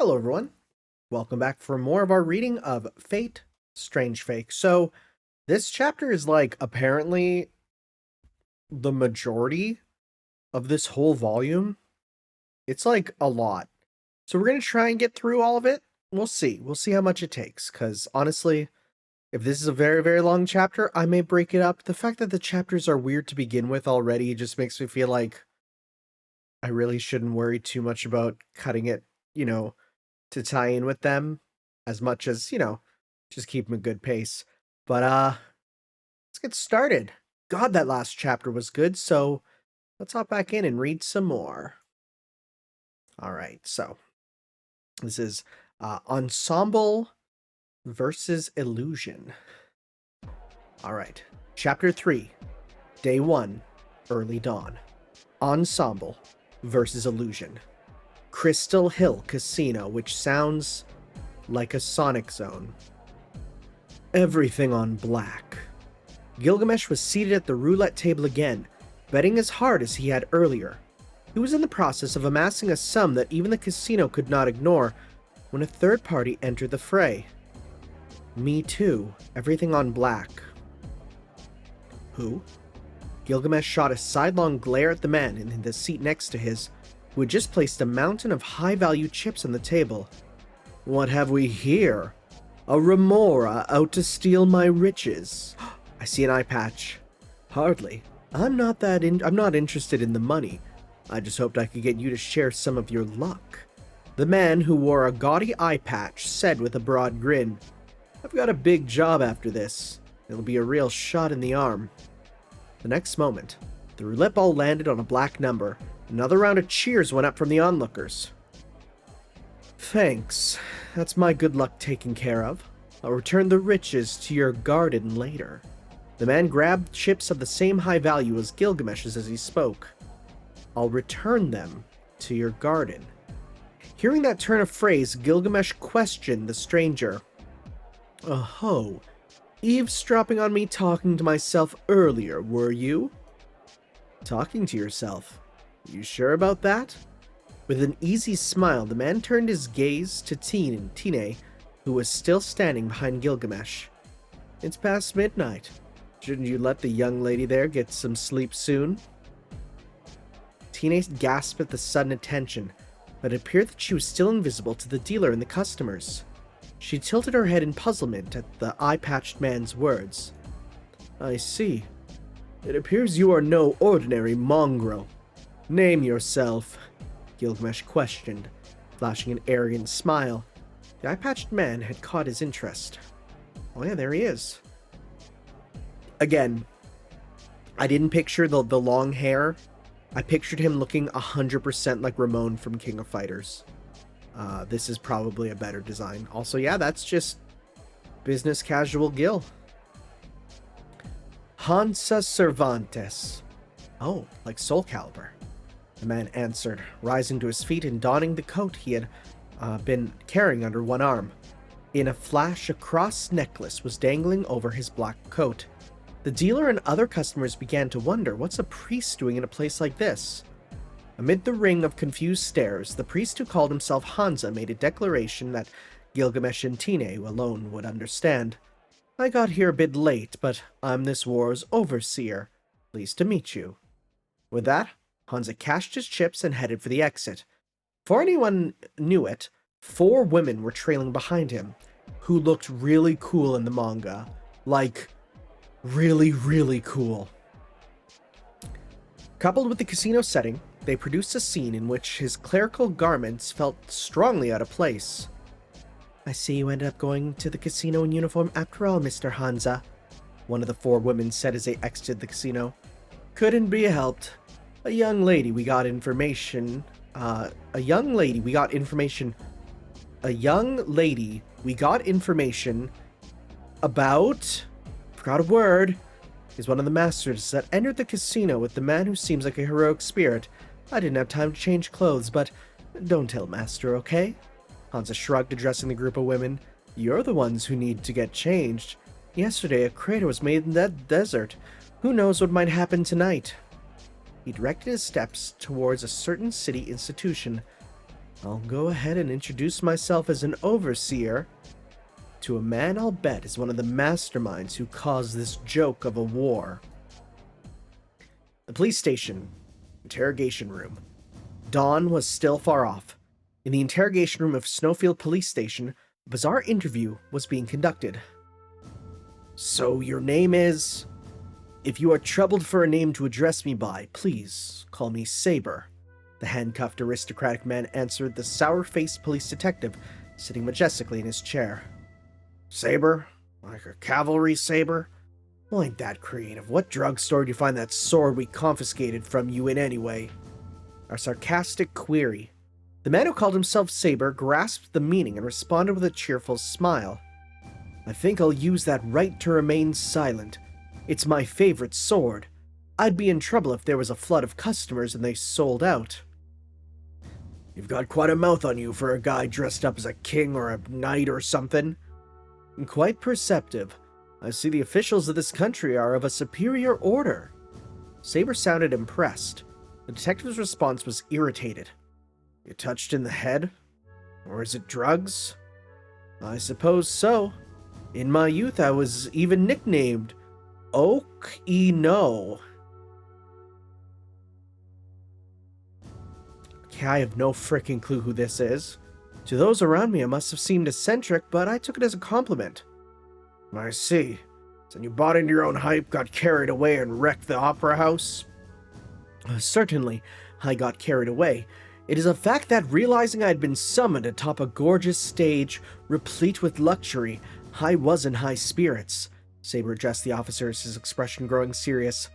Hello, everyone. Welcome back for more of our reading of Fate Strange Fake. So, this chapter is like apparently the majority of this whole volume. It's like a lot. So, we're going to try and get through all of it. We'll see. We'll see how much it takes. Because honestly, if this is a very, very long chapter, I may break it up. The fact that the chapters are weird to begin with already just makes me feel like I really shouldn't worry too much about cutting it, to tie in with them as much as, just keep them a good pace. But let's get started. God, that last chapter was good, so let's hop back in and read some more. All right, so this is Ensemble versus Illusion. All right, Chapter 3, Day 1, Early Dawn. Ensemble versus Illusion. Crystal Hill Casino, which sounds like a Sonic zone. Everything on black. Gilgamesh was seated at the roulette table again, betting as hard as he had earlier. He was in the process of amassing a sum that even the casino could not ignore when a third party entered the fray. Me too. Everything on black. Who? Gilgamesh shot a sidelong glare at the man in the seat next to his, who had just placed a mountain of high-value chips on the table. What have we here? A remora out to steal my riches. I see an eye patch. Hardly. I'm not interested in the money. I just hoped I could get you to share some of your luck. The man who wore a gaudy eye patch said with a broad grin. I've got a big job after this. It'll be a real shot in the arm. The next moment, the roulette ball landed on a black number. Another round of cheers went up from the onlookers. Thanks. That's my good luck taken care of. I'll return the riches to your garden later. The man grabbed chips of the same high value as Gilgamesh's as he spoke. I'll return them to your garden. Hearing that turn of phrase, Gilgamesh questioned the stranger. Oh, eavesdropping on me talking to myself earlier, were you? Talking to yourself? You sure about that? With an easy smile, the man turned his gaze to Tine, who was still standing behind Gilgamesh. It's past midnight. Shouldn't you let the young lady there get some sleep soon? Tine gasped at the sudden attention, but it appeared that she was still invisible to the dealer and the customers. She tilted her head in puzzlement at the eye-patched man's words. I see. It appears you are no ordinary mongrel. Name yourself, Gilgamesh questioned, flashing an arrogant smile. The eye-patched man had caught his interest. Oh yeah, there he is. Again, I didn't picture the long hair. I pictured him looking 100% like Ramon from King of Fighters. This is probably a better design. Also, yeah, that's just business casual Gil. Hansa Cervantes. Oh, like Soul Calibur. The man answered, rising to his feet and donning the coat he had been carrying under one arm. In a flash, a cross necklace was dangling over his black coat. The dealer and other customers began to wonder, what's a priest doing in a place like this? Amid the ring of confused stares, the priest who called himself Hansa made a declaration that Gilgamesh and Tine alone would understand. I got here a bit late, but I'm this war's overseer. Pleased to meet you. With that, Hansa cashed his chips and headed for the exit. Before anyone knew it, 4 women were trailing behind him, who looked really cool in the manga. Like, really, really cool. Coupled with the casino setting, they produced a scene in which his clerical garments felt strongly out of place. I see you ended up going to the casino in uniform after all, Mr. Hansa, one of the 4 women said as they exited the casino. Couldn't be helped. A young lady we got information about, forgot a word, is one of the masters that entered the casino with the man who seems like a heroic spirit. I didn't have time to change clothes, but don't tell Master, okay? Hansa shrugged, addressing the group of women. You're the ones who need to get changed. Yesterday, a crater was made in that desert. Who knows what might happen tonight? He directed his steps towards a certain city institution. I'll go ahead and introduce myself as an overseer to a man I'll bet is one of the masterminds who caused this joke of a war. The police station. Interrogation room. Dawn was still far off. In the interrogation room of Snowfield Police Station, a bizarre interview was being conducted. So your name is... If you are troubled for a name to address me by, please call me Saber. The handcuffed aristocratic man answered the sour-faced police detective, sitting majestically in his chair. Saber? Like a cavalry saber? Well, ain't that creative. What drugstore did you find that sword we confiscated from you in anyway? A sarcastic query. The man who called himself Saber grasped the meaning and responded with a cheerful smile. I think I'll use that right to remain silent. It's my favorite sword. I'd be in trouble if there was a flood of customers and they sold out. You've got quite a mouth on you for a guy dressed up as a king or a knight or something. Quite perceptive. I see the officials of this country are of a superior order. Saber sounded impressed. The detective's response was irritated. You touched in the head? Or is it drugs? I suppose so. In my youth I was even nicknamed Oak-E-No. Okay, I have no frickin' clue who this is. To those around me it must have seemed eccentric, but I took it as a compliment. I see. So you bought into your own hype, got carried away, and wrecked the opera house? Certainly, I got carried away. It is a fact that realizing I had been summoned atop a gorgeous stage, replete with luxury, I was in high spirits. Saber addressed the officers, his expression growing serious.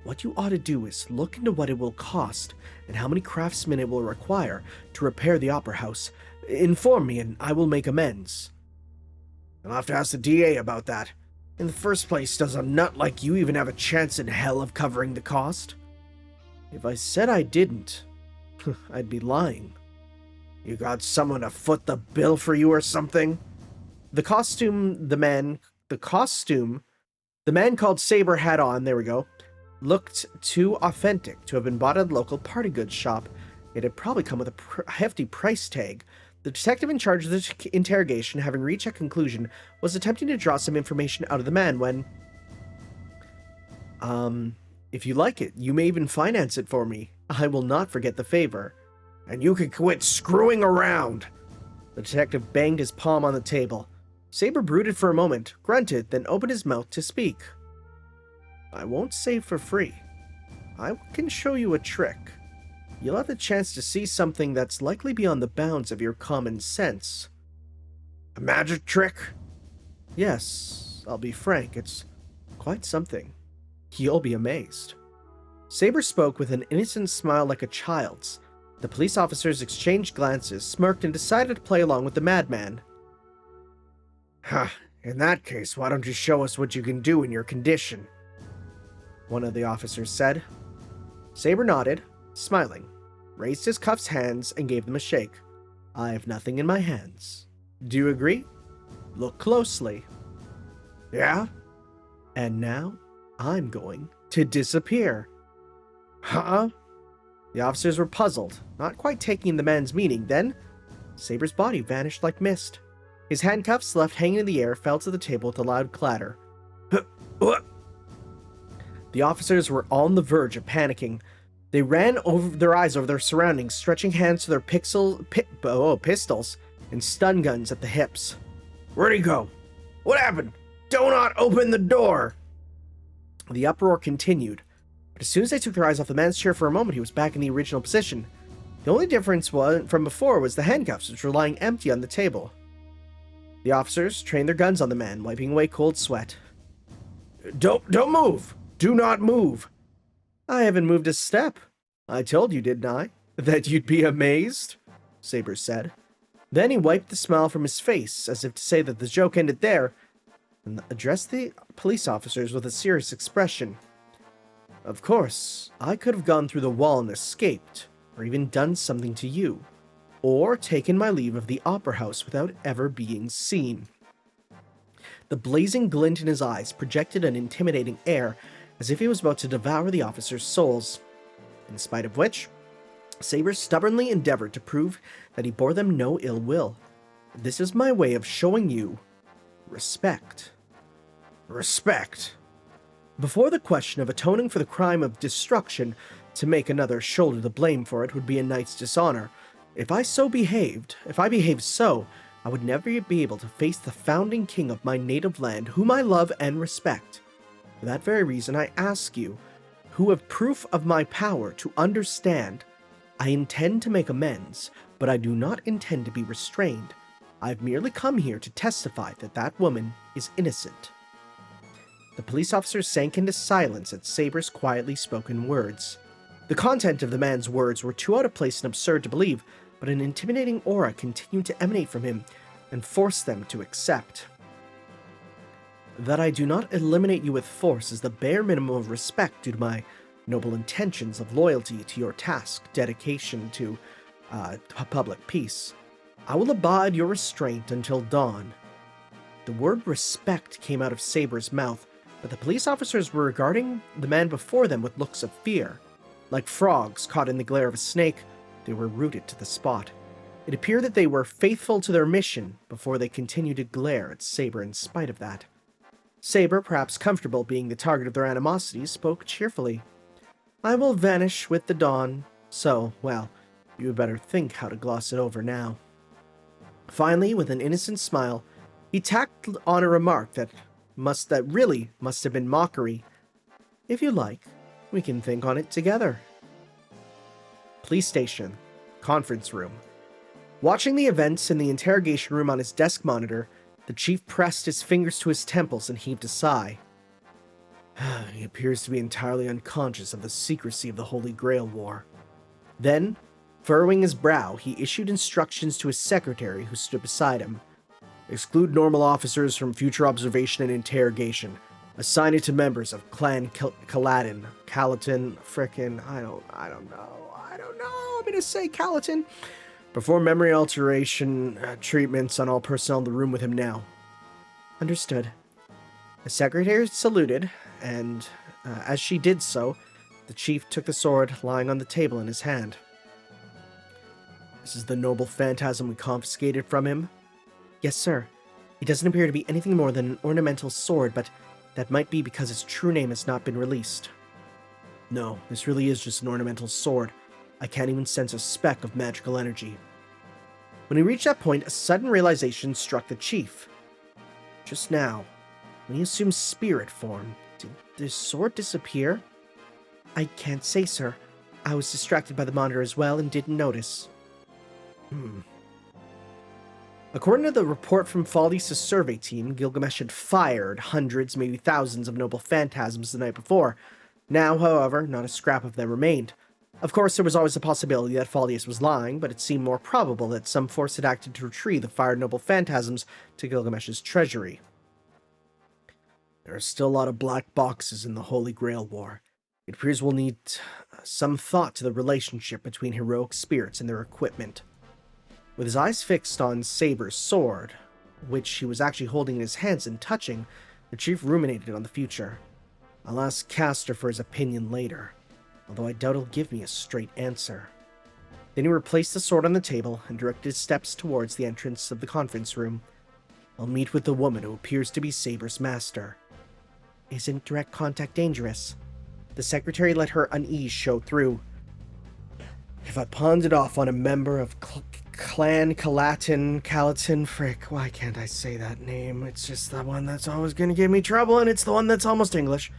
What you ought to do is look into what it will cost, and how many craftsmen it will require to repair the opera house. Inform me, and I will make amends. I'll have to ask the DA about that. In the first place, does a nut like you even have a chance in hell of covering the cost? If I said I didn't, I'd be lying. You got someone to foot the bill for you or something? The man called Saber had on, there we go, looked too authentic to have been bought at a local party goods shop. It had probably come with a hefty price tag. The detective in charge of the interrogation, having reached a conclusion, was attempting to draw some information out of the man when... if you like it, you may even finance it for me. I will not forget the favor. And you can quit screwing around! The detective banged his palm on the table. Saber brooded for a moment, grunted, then opened his mouth to speak. I won't say for free. I can show you a trick. You'll have the chance to see something that's likely beyond the bounds of your common sense. A magic trick? Yes, I'll be frank, it's quite something. You'll be amazed. Saber spoke with an innocent smile like a child's. The police officers exchanged glances, smirked, and decided to play along with the madman. In that case, why don't you show us what you can do in your condition? One of the officers said. Saber nodded, smiling, raised his cuffed hands, and gave them a shake. I have nothing in my hands. Do you agree? Look closely. Yeah? And now, I'm going to disappear. Huh? The officers were puzzled, not quite taking the man's meaning. Then, Saber's body vanished like mist. His handcuffs, left hanging in the air, fell to the table with a loud clatter. The officers were on the verge of panicking. They ran over their eyes over their surroundings, stretching hands to their pistols and stun guns at the hips. Where'd he go? What happened? Do not open the door! The uproar continued, but as soon as they took their eyes off the man's chair for a moment, he was back in the original position. The only difference from before was the handcuffs, which were lying empty on the table. The officers trained their guns on the man, wiping away cold sweat. Don't move! Do not move! I haven't moved a step. I told you, didn't I? That you'd be amazed? Saber said. Then he wiped the smile from his face, as if to say that the joke ended there, and addressed the police officers with a serious expression. Of course, I could have gone through the wall and escaped, or even done something to you, or taken my leave of the opera house without ever being seen. The blazing glint in his eyes projected an intimidating air, as if he was about to devour the officers' souls. In spite of which, Saber stubbornly endeavored to prove that he bore them no ill will. This is my way of showing you respect. Respect. Before the question of atoning for the crime of destruction, to make another shoulder the blame for it would be a knight's dishonor. If I behaved so, I would never be able to face the founding king of my native land, whom I love and respect. For that very reason, I ask you, who have proof of my power, to understand. I intend to make amends, but I do not intend to be restrained. I've merely come here to testify that that woman is innocent. The police officer sank into silence at Saber's quietly spoken words. The content of the man's words were too out of place and absurd to believe, but an intimidating aura continued to emanate from him and force them to accept. That I do not eliminate you with force is the bare minimum of respect due to my noble intentions of loyalty to your task, dedication to public peace. I will abide your restraint until dawn. The word respect came out of Saber's mouth, but the police officers were regarding the man before them with looks of fear. Like frogs caught in the glare of a snake, they were rooted to the spot. It appeared that they were faithful to their mission before they continued to glare at Saber in spite of that. Saber, perhaps comfortable being the target of their animosity, spoke cheerfully. I will vanish with the dawn, so, well, you had better think how to gloss it over now. Finally, with an innocent smile, he tacked on a remark that really must have been mockery. If you like, we can think on it together. Police station. Conference room. Watching the events in the interrogation room on his desk monitor, the chief pressed his fingers to his temples and heaved a sigh. He appears to be entirely unconscious of the secrecy of the Holy Grail War. Then, furrowing his brow, he issued instructions to his secretary, who stood beside him. Exclude normal officers from future observation and interrogation. Assign it to members of Clan Calatin. Frickin', I don't know. I'm gonna say Calatin. Perform memory alteration treatments on all personnel in the room with him now. Understood. The secretary saluted, and as she did so, the chief took the sword lying on the table in his hand. This is the noble phantasm we confiscated from him? Yes, sir. He doesn't appear to be anything more than an ornamental sword, but that might be because his true name has not been released. No, this really is just an ornamental sword. I can't even sense a speck of magical energy. When he reached that point, a sudden realization struck the chief. Just now, when he assumed spirit form, did the sword disappear? I can't say, sir. I was distracted by the monitor as well and didn't notice. According to the report from Faldis' survey team, Gilgamesh had fired hundreds, maybe thousands of noble phantasms the night before. Now, however, not a scrap of them remained. Of course, there was always the possibility that Faldis was lying, but it seemed more probable that some force had acted to retrieve the fired noble phantasms to Gilgamesh's treasury. There are still a lot of black boxes in the Holy Grail War. It appears we'll need some thought to the relationship between heroic spirits and their equipment. With his eyes fixed on Saber's sword, which he was actually holding in his hands and touching, the chief ruminated on the future. I'll ask Castor for his opinion later, although I doubt he'll give me a straight answer. Then he replaced the sword on the table and directed his steps towards the entrance of the conference room. I'll meet with the woman who appears to be Saber's master. Isn't direct contact dangerous? The secretary let her unease show through. If I pawned it off on a member of Clan Calatin, frick, why can't I say that name? It's just the one that's always gonna give me trouble, and it's the one that's almost English.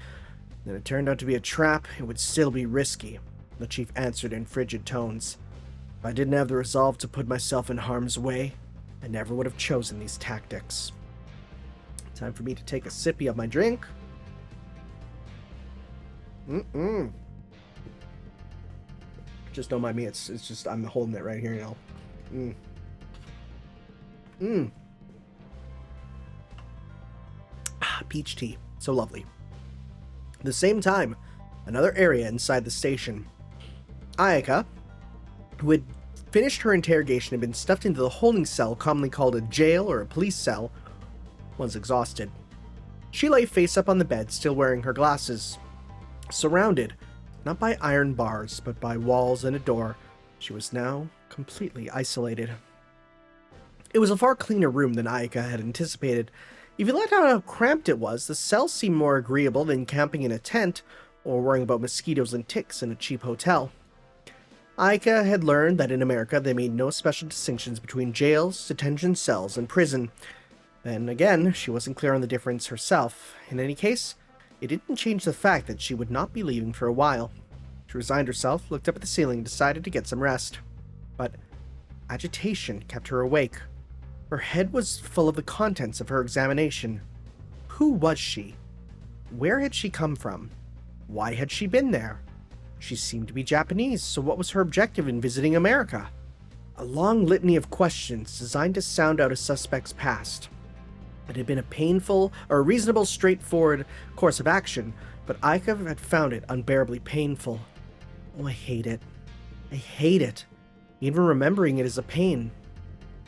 Then it turned out to be a trap, it would still be risky, the chief answered in frigid tones. If I didn't have the resolve to put myself in harm's way, I never would have chosen these tactics. Time for me to take a sippy of my drink. Just don't mind me, it's just, I'm holding it right here, you know. Peach tea. So lovely. At the same time, another area inside the station. Ayaka, who had finished her interrogation and been stuffed into the holding cell commonly called a jail or a police cell, was exhausted. She lay face up on the bed, still wearing her glasses. Surrounded, not by iron bars, but by walls and a door, She was now completely isolated. It was a far cleaner room than Ayaka had anticipated. If you let out how cramped it was, the cell seemed more agreeable than camping in a tent or worrying about mosquitoes and ticks in a cheap hotel. Ayaka had learned that in America they made no special distinctions between jails, detention cells, and prison. Then again, she wasn't clear on the difference herself. In any case, it didn't change the fact that she would not be leaving for a while. She resigned herself, looked up at the ceiling, and decided to get some rest. But agitation kept her awake. Her head was full of the contents of her examination. Who was she? Where had she come from? Why had she been there? She seemed to be Japanese, so what was her objective in visiting America? A long litany of questions designed to sound out a suspect's past. It had been a painful, or reasonable, straightforward course of action, but Ayaka had found it unbearably painful. Oh, I hate it. I hate it. Even remembering it is a pain.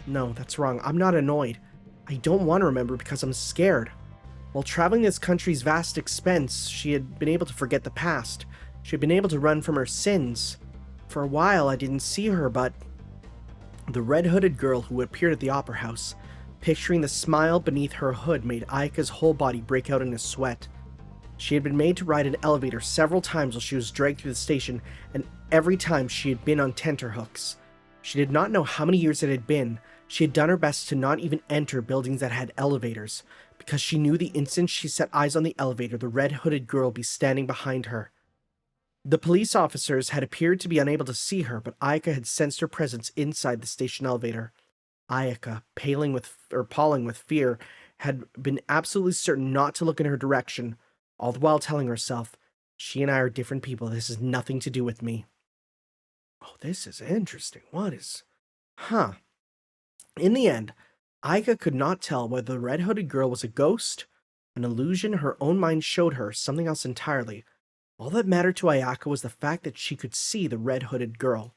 No, that's wrong. I'm not annoyed. I don't want to remember because I'm scared. While traveling this country's vast expense, she had been able to forget the past. She had been able to run from her sins. For a while, I didn't see her, but the red-hooded girl who appeared at the opera house, picturing the smile beneath her hood, made Ayaka's whole body break out in a sweat. She had been made to ride an elevator several times while she was dragged through the station, and every time she had been on tenterhooks. She did not know how many years it had been. She had done her best to not even enter buildings that had elevators, because she knew the instant she set eyes on the elevator, the red-hooded girl would be standing behind her. The police officers had appeared to be unable to see her, but Ayaka had sensed her presence inside the station elevator. Ayaka, palling with fear, had been absolutely certain not to look in her direction, all the while telling herself, she and I are different people, this has nothing to do with me. Oh, this is interesting. What is... Huh. In the end, Ayaka could not tell whether the red-hooded girl was a ghost, an illusion her own mind showed her, something else entirely. All that mattered to Ayaka was the fact that she could see the red-hooded girl.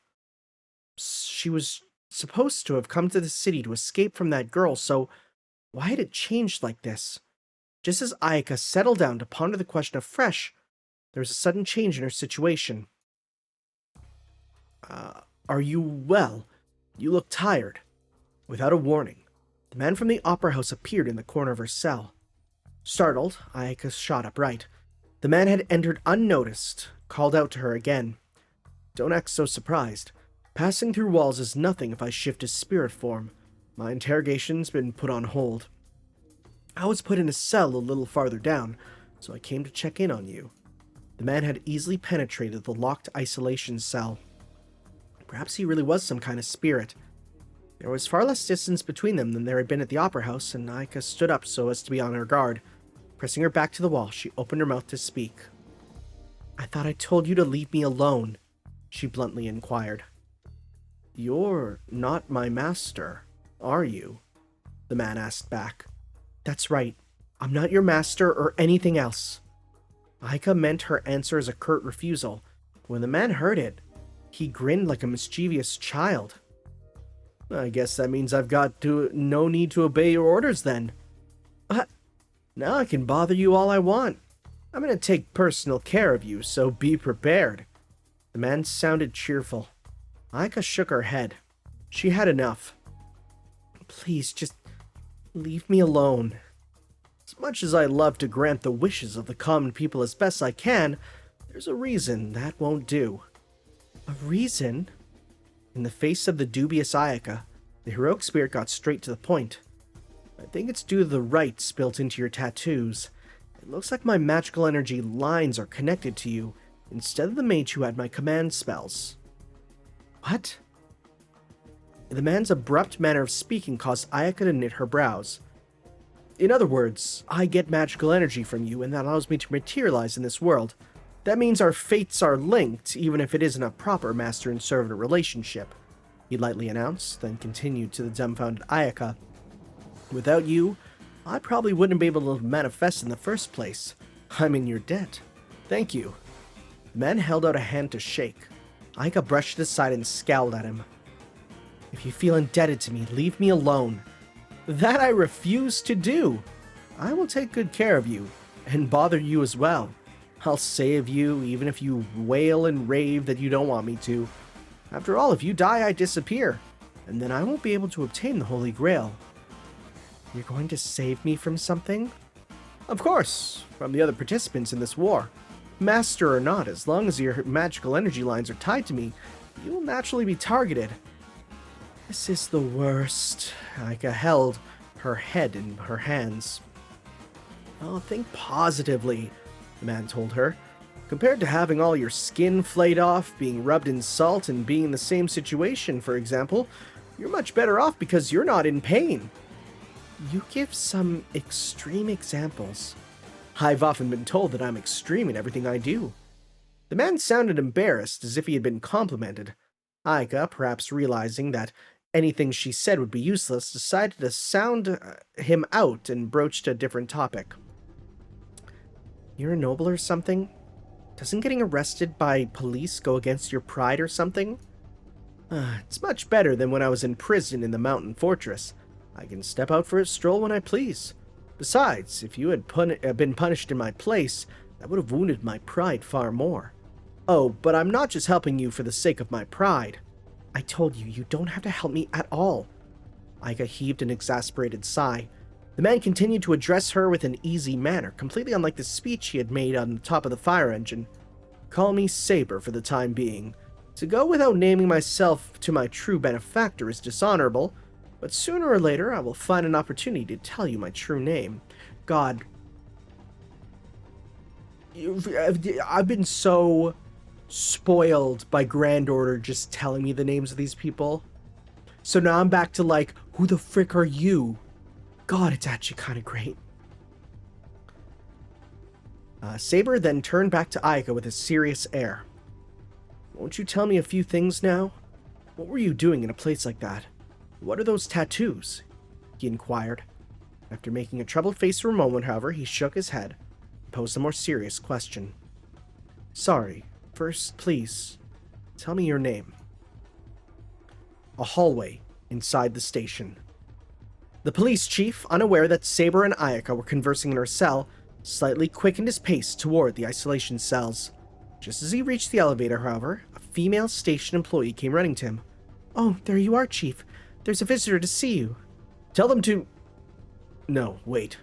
She was supposed to have come to the city to escape from that girl, so why had it changed like this? Just as Ayaka settled down to ponder the question afresh, there was a sudden change in her situation. Are you well? You look tired. Without a warning, the man from the opera house appeared in the corner of her cell. Startled, Ayaka shot upright. The man had entered unnoticed, called out to her again. Don't act so surprised. Passing through walls is nothing if I shift his spirit form. My interrogation's been put on hold. I was put in a cell a little farther down, so I came to check in on you. The man had easily penetrated the locked isolation cell. Perhaps he really was some kind of spirit. There was far less distance between them than there had been at the opera house, and Ayaka stood up so as to be on her guard. Pressing her back to the wall, she opened her mouth to speak. I thought I told you to leave me alone, she bluntly inquired. You're not my master, are you? The man asked back. That's right. I'm not your master or anything else. Ayaka meant her answer as a curt refusal. When the man heard it, he grinned like a mischievous child. I guess that means I've got no need to obey your orders then. Now I can bother you all I want. I'm going to take personal care of you, so be prepared. The man sounded cheerful. Ayaka shook her head. She had enough. Please, just leave me alone. As much as I love to grant the wishes of the common people as best I can, there's a reason that won't do. A reason? In the face of the dubious Ayaka, the heroic spirit got straight to the point. I think it's due to the rites built into your tattoos. It looks like my magical energy lines are connected to you, instead of the mage who had my command spells. What? The man's abrupt manner of speaking caused Ayaka to knit her brows. In other words, I get magical energy from you, and that allows me to materialize in this world. That means our fates are linked, even if it isn't a proper master and servant relationship, he lightly announced, then continued to the dumbfounded Ayaka. Without you, I probably wouldn't be able to manifest in the first place. I'm in your debt. Thank you. The man held out a hand to shake. Ayaka brushed it aside and scowled at him. If you feel indebted to me, leave me alone. That I refuse to do. I will take good care of you, and bother you as well. I'll save you, even if you wail and rave that you don't want me to. After all, if you die, I disappear, and then I won't be able to obtain the Holy Grail. You're going to save me from something? Of course, from the other participants in this war. Master or not, as long as your magical energy lines are tied to me, you will naturally be targeted. This is the worst. Ayaka held her head in her hands. Oh, think positively, the man told her. Compared to having all your skin flayed off, being rubbed in salt, and being in the same situation, for example, you're much better off because you're not in pain. You give some extreme examples. I've often been told that I'm extreme in everything I do. The man sounded embarrassed, as if he had been complimented. Ayaka, perhaps realizing that anything she said would be useless, decided to sound him out and broached a different topic. You're a noble or something? Doesn't getting arrested by police go against your pride or something? It's much better than when I was in prison in the mountain fortress. I can step out for a stroll when I please. Besides, if you had been punished in my place, that would have wounded my pride far more. Oh, but I'm not just helping you for the sake of my pride. I told you, you don't have to help me at all. Ayaka heaved an exasperated sigh. The man continued to address her with an easy manner, completely unlike the speech he had made on the top of the fire engine. Call me Saber for the time being. To go without naming myself to my true benefactor is dishonorable, but sooner or later I will find an opportunity to tell you my true name. God. I've been so spoiled by Grand Order just telling me the names of these people. So now I'm back to like, who the frick are you? God, it's actually kind of great. Saber then turned back to Ayaka with a serious air. Won't you tell me a few things now? What were you doing in a place like that? What are those tattoos? He inquired. After making a troubled face for a moment, however, he shook his head and posed a more serious question. Sorry. First, please, tell me your name. A hallway inside the station. The police chief, unaware that Saber and Ayaka were conversing in her cell, slightly quickened his pace toward the isolation cells. Just as he reached the elevator, however, a female station employee came running to him. Oh, there you are, Chief. There's a visitor to see you. Tell them to... No, wait.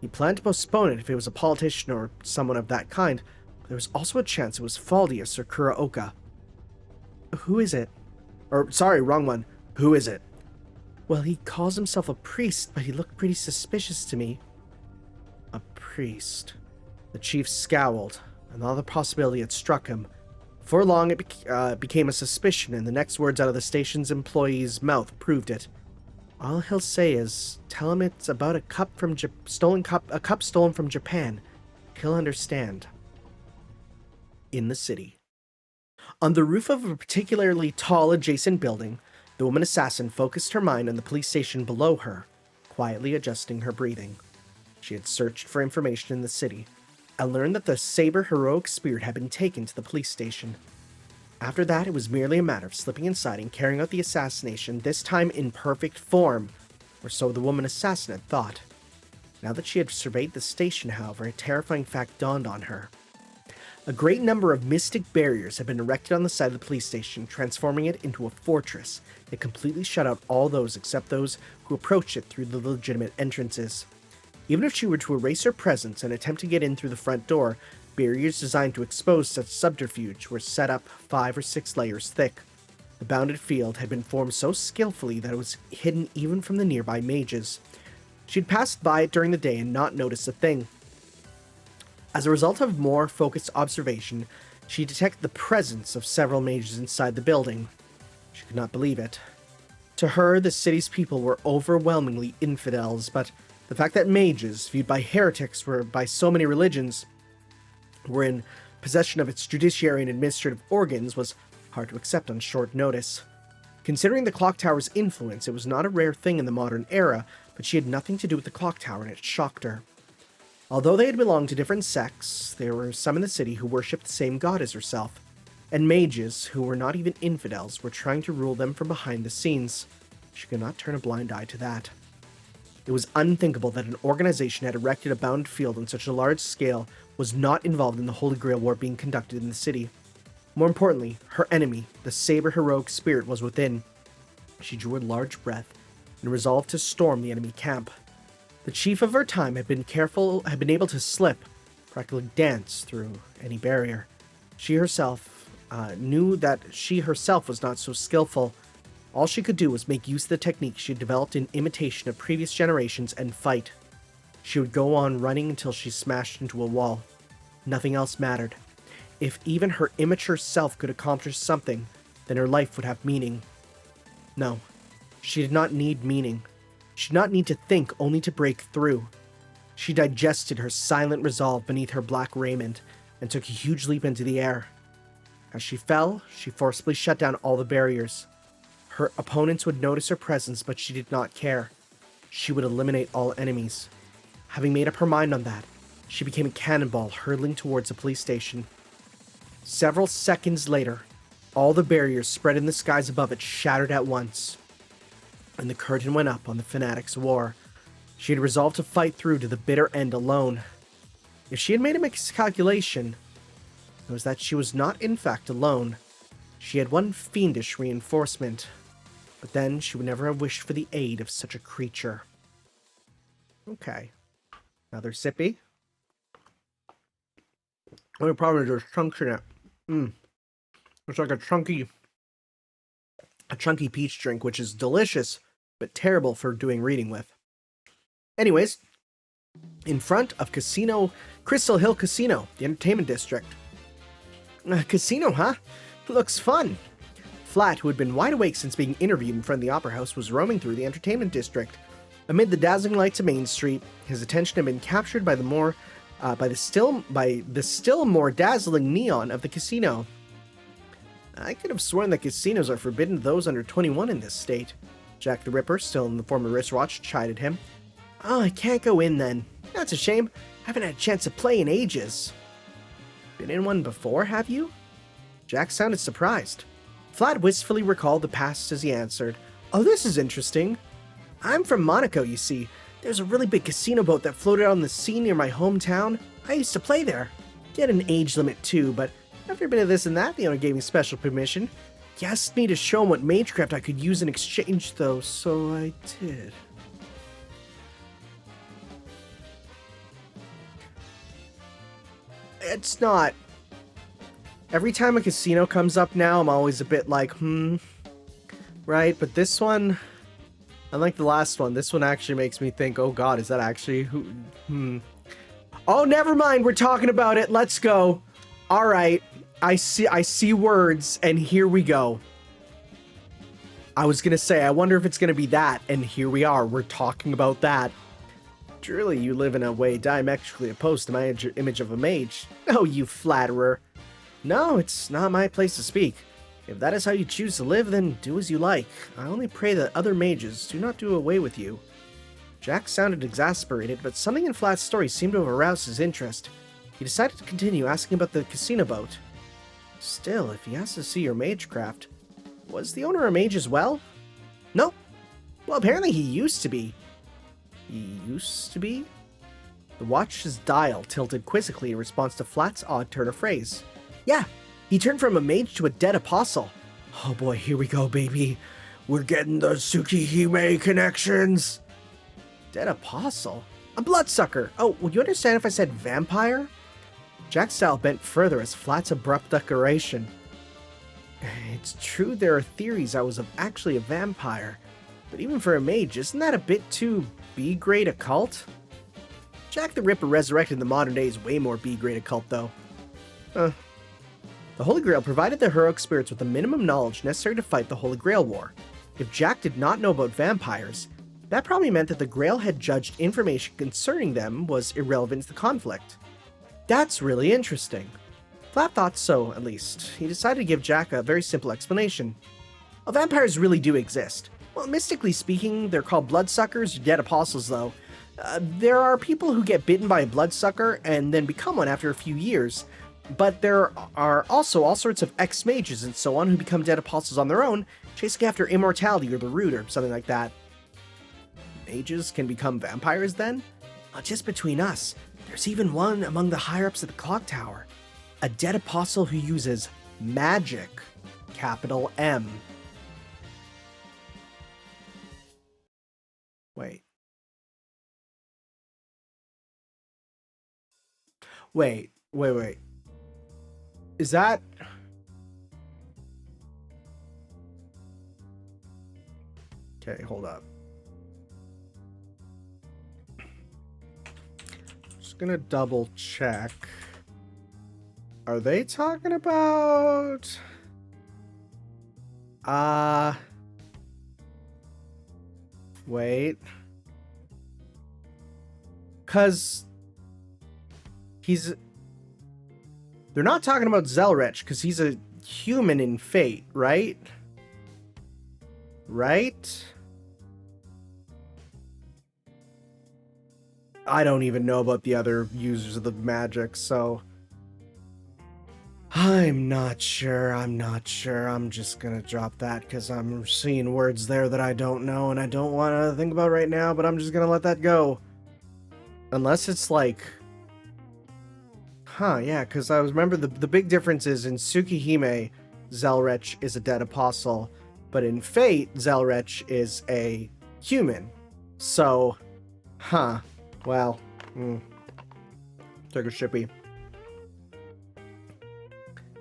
He planned to postpone it if it was a politician or someone of that kind, but there was also a chance it was Faldius or Kuraoka. Who is it? Or, sorry, wrong one. Who is it? Well, he calls himself a priest, but he looked pretty suspicious to me. A priest. The chief scowled. Another possibility had struck him. Before long, it became a suspicion, and the next words out of the station's employee's mouth proved it. All he'll say is, tell him it's about a cup stolen from Japan. He'll understand. In the city. On the roof of a particularly tall adjacent building, the woman assassin focused her mind on the police station below her, quietly adjusting her breathing. She had searched for information in the city, and learned that the Saber heroic spirit had been taken to the police station. After that, it was merely a matter of slipping inside and carrying out the assassination, this time in perfect form, or so the woman assassin had thought. Now that she had surveyed the station, however, a terrifying fact dawned on her. A great number of mystic barriers had been erected on the side of the police station, transforming it into a fortress that completely shut out all those except those who approached it through the legitimate entrances. Even if she were to erase her presence and attempt to get in through the front door, barriers designed to expose such subterfuge were set up 5 or 6 layers thick. The bounded field had been formed so skillfully that it was hidden even from the nearby mages. She'd passed by it during the day and not noticed a thing. As a result of more focused observation, she detected the presence of several mages inside the building. She could not believe it. To her, the city's people were overwhelmingly infidels, but the fact that mages, viewed by heretics by so many religions, were in possession of its judiciary and administrative organs was hard to accept on short notice. Considering the clock tower's influence, it was not a rare thing in the modern era, but she had nothing to do with the clock tower, and it shocked her. Although they had belonged to different sects, there were some in the city who worshipped the same god as herself, and mages, who were not even infidels, were trying to rule them from behind the scenes. She could not turn a blind eye to that. It was unthinkable that an organization had erected a bound field on such a large scale was not involved in the Holy Grail War being conducted in the city. More importantly, her enemy, the Saber heroic spirit, was within. She drew a large breath and resolved to storm the enemy camp. The chief of her time had been able to slip, practically dance through any barrier. She herself knew that she herself was not so skillful. All she could do was make use of the technique she had developed in imitation of previous generations and fight. She would go on running until she smashed into a wall. Nothing else mattered. If even her immature self could accomplish something, then her life would have meaning. No, she did not need meaning. She did not need to think only to break through. She digested her silent resolve beneath her black raiment and took a huge leap into the air. As she fell, she forcibly shut down all the barriers. Her opponents would notice her presence, but she did not care. She would eliminate all enemies. Having made up her mind on that, she became a cannonball hurtling towards a police station. Several seconds later, all the barriers spread in the skies above it shattered at once, and the curtain went up on the fanatics' war. She had resolved to fight through to the bitter end alone. If she had made a miscalculation, it was that she was not in fact alone. She had one fiendish reinforcement, but then she would never have wished for the aid of such a creature. Okay. Another sippy. Only problem is there's chunks in it. It's like a chunky peach drink, which is delicious, but terrible for doing reading with. Anyways, in front of Crystal Hill Casino, the entertainment district. Casino, huh? Looks fun. Flat, who had been wide awake since being interviewed in front of the Opera House, was roaming through the entertainment district. Amid the dazzling lights of Main Street, his attention had been captured by the still more dazzling neon of the casino. I could have sworn that casinos are forbidden to those under 21 in this state. Jack the Ripper, still in the form of wristwatch, chided him. Oh, I can't go in then. That's a shame. I haven't had a chance to play in ages. Been in one before, have you? Jack sounded surprised. Flat wistfully recalled the past as he answered. Oh, this is interesting. I'm from Monaco, you see. There's a really big casino boat that floated on the sea near my hometown. I used to play there. He had an age limit too, but after a bit of this and that, the owner gave me special permission. He asked me to show him what magecraft I could use in exchange, though, so I did. It's not. Every time a casino comes up now, I'm always a bit like, right? But this one, unlike the last one, this one actually makes me think, oh god, is that actually who? Oh, never mind, we're talking about it. Let's go. All right, I see words, and here we go. I was gonna say, I wonder if it's gonna be that, and here we are. We're talking about that. Truly, you live in a way diametrically opposed to my image of a mage. Oh, you flatterer. No, it's not my place to speak. If that is how you choose to live, then do as you like. I only pray that other mages do not do away with you. Jack sounded exasperated, but something in Flat's story seemed to have aroused his interest. He decided to continue asking about the casino boat. Still, if he has to see your magecraft, was the owner a mage as well? No. Well, apparently he used to be. He used to be? The watch's dial tilted quizzically in response to Flat's odd turn of phrase. Yeah, he turned from a mage to a dead apostle. Oh boy, here we go, baby. We're getting the Tsukihime connections. Dead apostle? A bloodsucker. Oh, would you understand if I said vampire? Jack's style bent further as Flat's abrupt declaration. It's true there are theories I was actually a vampire, but even for a mage, isn't that a bit too B-grade occult? Jack the Ripper resurrected in the modern day is way more B-grade occult, though. The Holy Grail provided the heroic spirits with the minimum knowledge necessary to fight the Holy Grail War. If Jack did not know about vampires, that probably meant that the Grail had judged information concerning them was irrelevant to the conflict. That's really interesting. Flat thought so, at least. He decided to give Jack a very simple explanation. Well, vampires really do exist. Well, mystically speaking, they're called bloodsuckers or dead apostles, though. There are people who get bitten by a bloodsucker and then become one after a few years, but there are also all sorts of ex-mages and so on who become dead apostles on their own, chasing after immortality or the root or something like that. Mages can become vampires then? Well, just between us, there's even one among the higher-ups at the clock tower. A dead apostle who uses magic, capital M. Wait. Is that... Okay, hold up. Just gonna double check. Are they talking about... Wait. Because he's... They're not talking about Zelrech, because he's a human in Fate, right? Right? I don't even know about the other users of the magic, so... I'm not sure. I'm just gonna drop that, because I'm seeing words there that I don't know, and I don't want to think about right now, but I'm just gonna let that go. Unless it's like... Huh, yeah, because I remember the big difference is in Tsukihime, Zelrech is a dead apostle, but in Fate, Zelrech is a human. So, huh, well, took a shippy.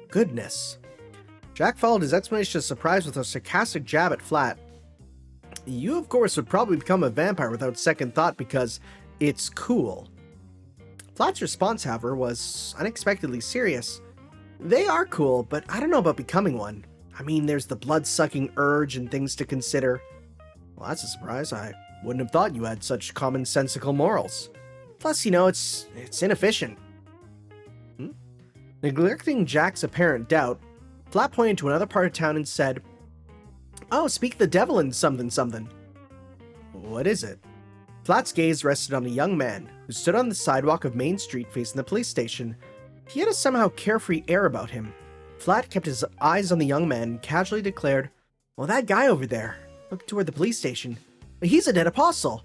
Goodness. Jack followed his explanation of surprise with a sarcastic jab at Flat. You, of course, would probably become a vampire without second thought because it's cool. Flat's response, however, was unexpectedly serious. They are cool, but I don't know about becoming one. I mean, there's the blood-sucking urge and things to consider. Well, that's a surprise. I wouldn't have thought you had such commonsensical morals. Plus, you know, it's inefficient. Neglecting Jack's apparent doubt, Flat pointed to another part of town and said, "Oh, speak the devil in something something." What is it? Flat's gaze rested on a young man who stood on the sidewalk of Main Street facing the police station. He had a somehow carefree air about him. Flat kept his eyes on the young man and casually declared, "Well, that guy over there, looking toward the police station, he's a dead apostle.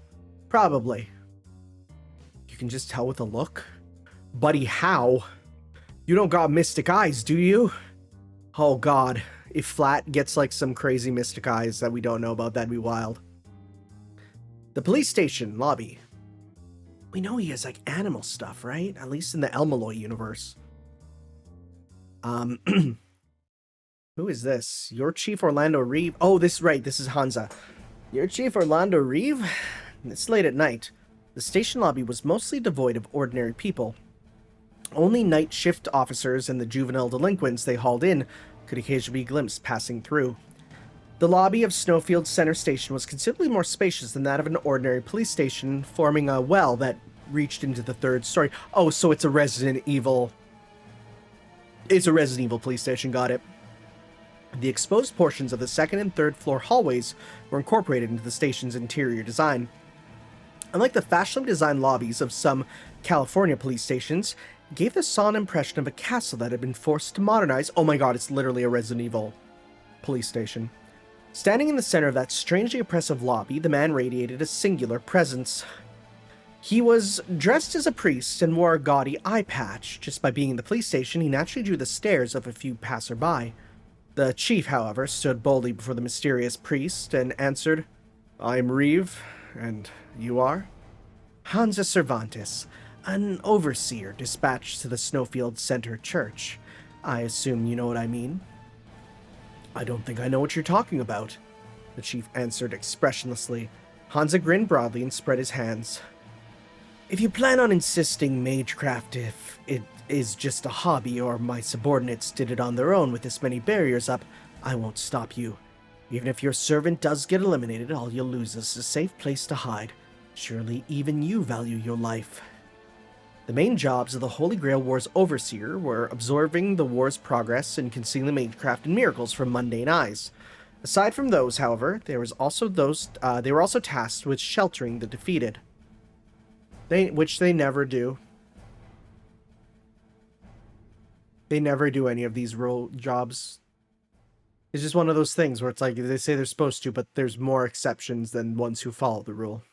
Probably." You can just tell with a look? Buddy, how? You don't got mystic eyes, do you? Oh god, if Flat gets like some crazy mystic eyes that we don't know about, that'd be wild. The police station lobby. We know he has like animal stuff, right? At least in the Elmaloy universe. Who is this? Your Chief Orlando Reeve? Oh, this is Hansa. Your Chief Orlando Reeve? It's late at night. The station lobby was mostly devoid of ordinary people. Only night shift officers and the juvenile delinquents they hauled in could occasionally be glimpsed passing through. The lobby of Snowfield Center Station was considerably more spacious than that of an ordinary police station, forming a well that reached into the third story. Oh, so it's a Resident Evil... It's a Resident Evil police station, got it. The exposed portions of the second and third floor hallways were incorporated into the station's interior design. Unlike the fashionably designed lobbies of some California police stations, it gave the solid impression of a castle that had been forced to modernize. Oh my god, it's literally a Resident Evil police station. Standing in the center of that strangely oppressive lobby, the man radiated a singular presence. He was dressed as a priest and wore a gaudy eye patch. Just by being in the police station, he naturally drew the stares of a few passerby. The chief, however, stood boldly before the mysterious priest and answered, "I'm Reeve, and you are?" "Hansa Cervantes, an overseer dispatched to the Snowfield Center Church. I assume you know what I mean?" "I don't think I know what you're talking about," the chief answered expressionlessly. Hansa grinned broadly and spread his hands. "If you plan on insisting magecraft if it is just a hobby or my subordinates did it on their own with this many barriers up, I won't stop you. Even if your servant does get eliminated, all you'll lose is a safe place to hide. Surely even you value your life." The main jobs of the Holy Grail War's overseer were observing the war's progress and concealing magecraft and miracles from mundane eyes. Aside from those, however, they were also tasked with sheltering the defeated. Which they never do. They never do any of these role jobs. It's just one of those things where it's like they say they're supposed to, but there's more exceptions than ones who follow the rule.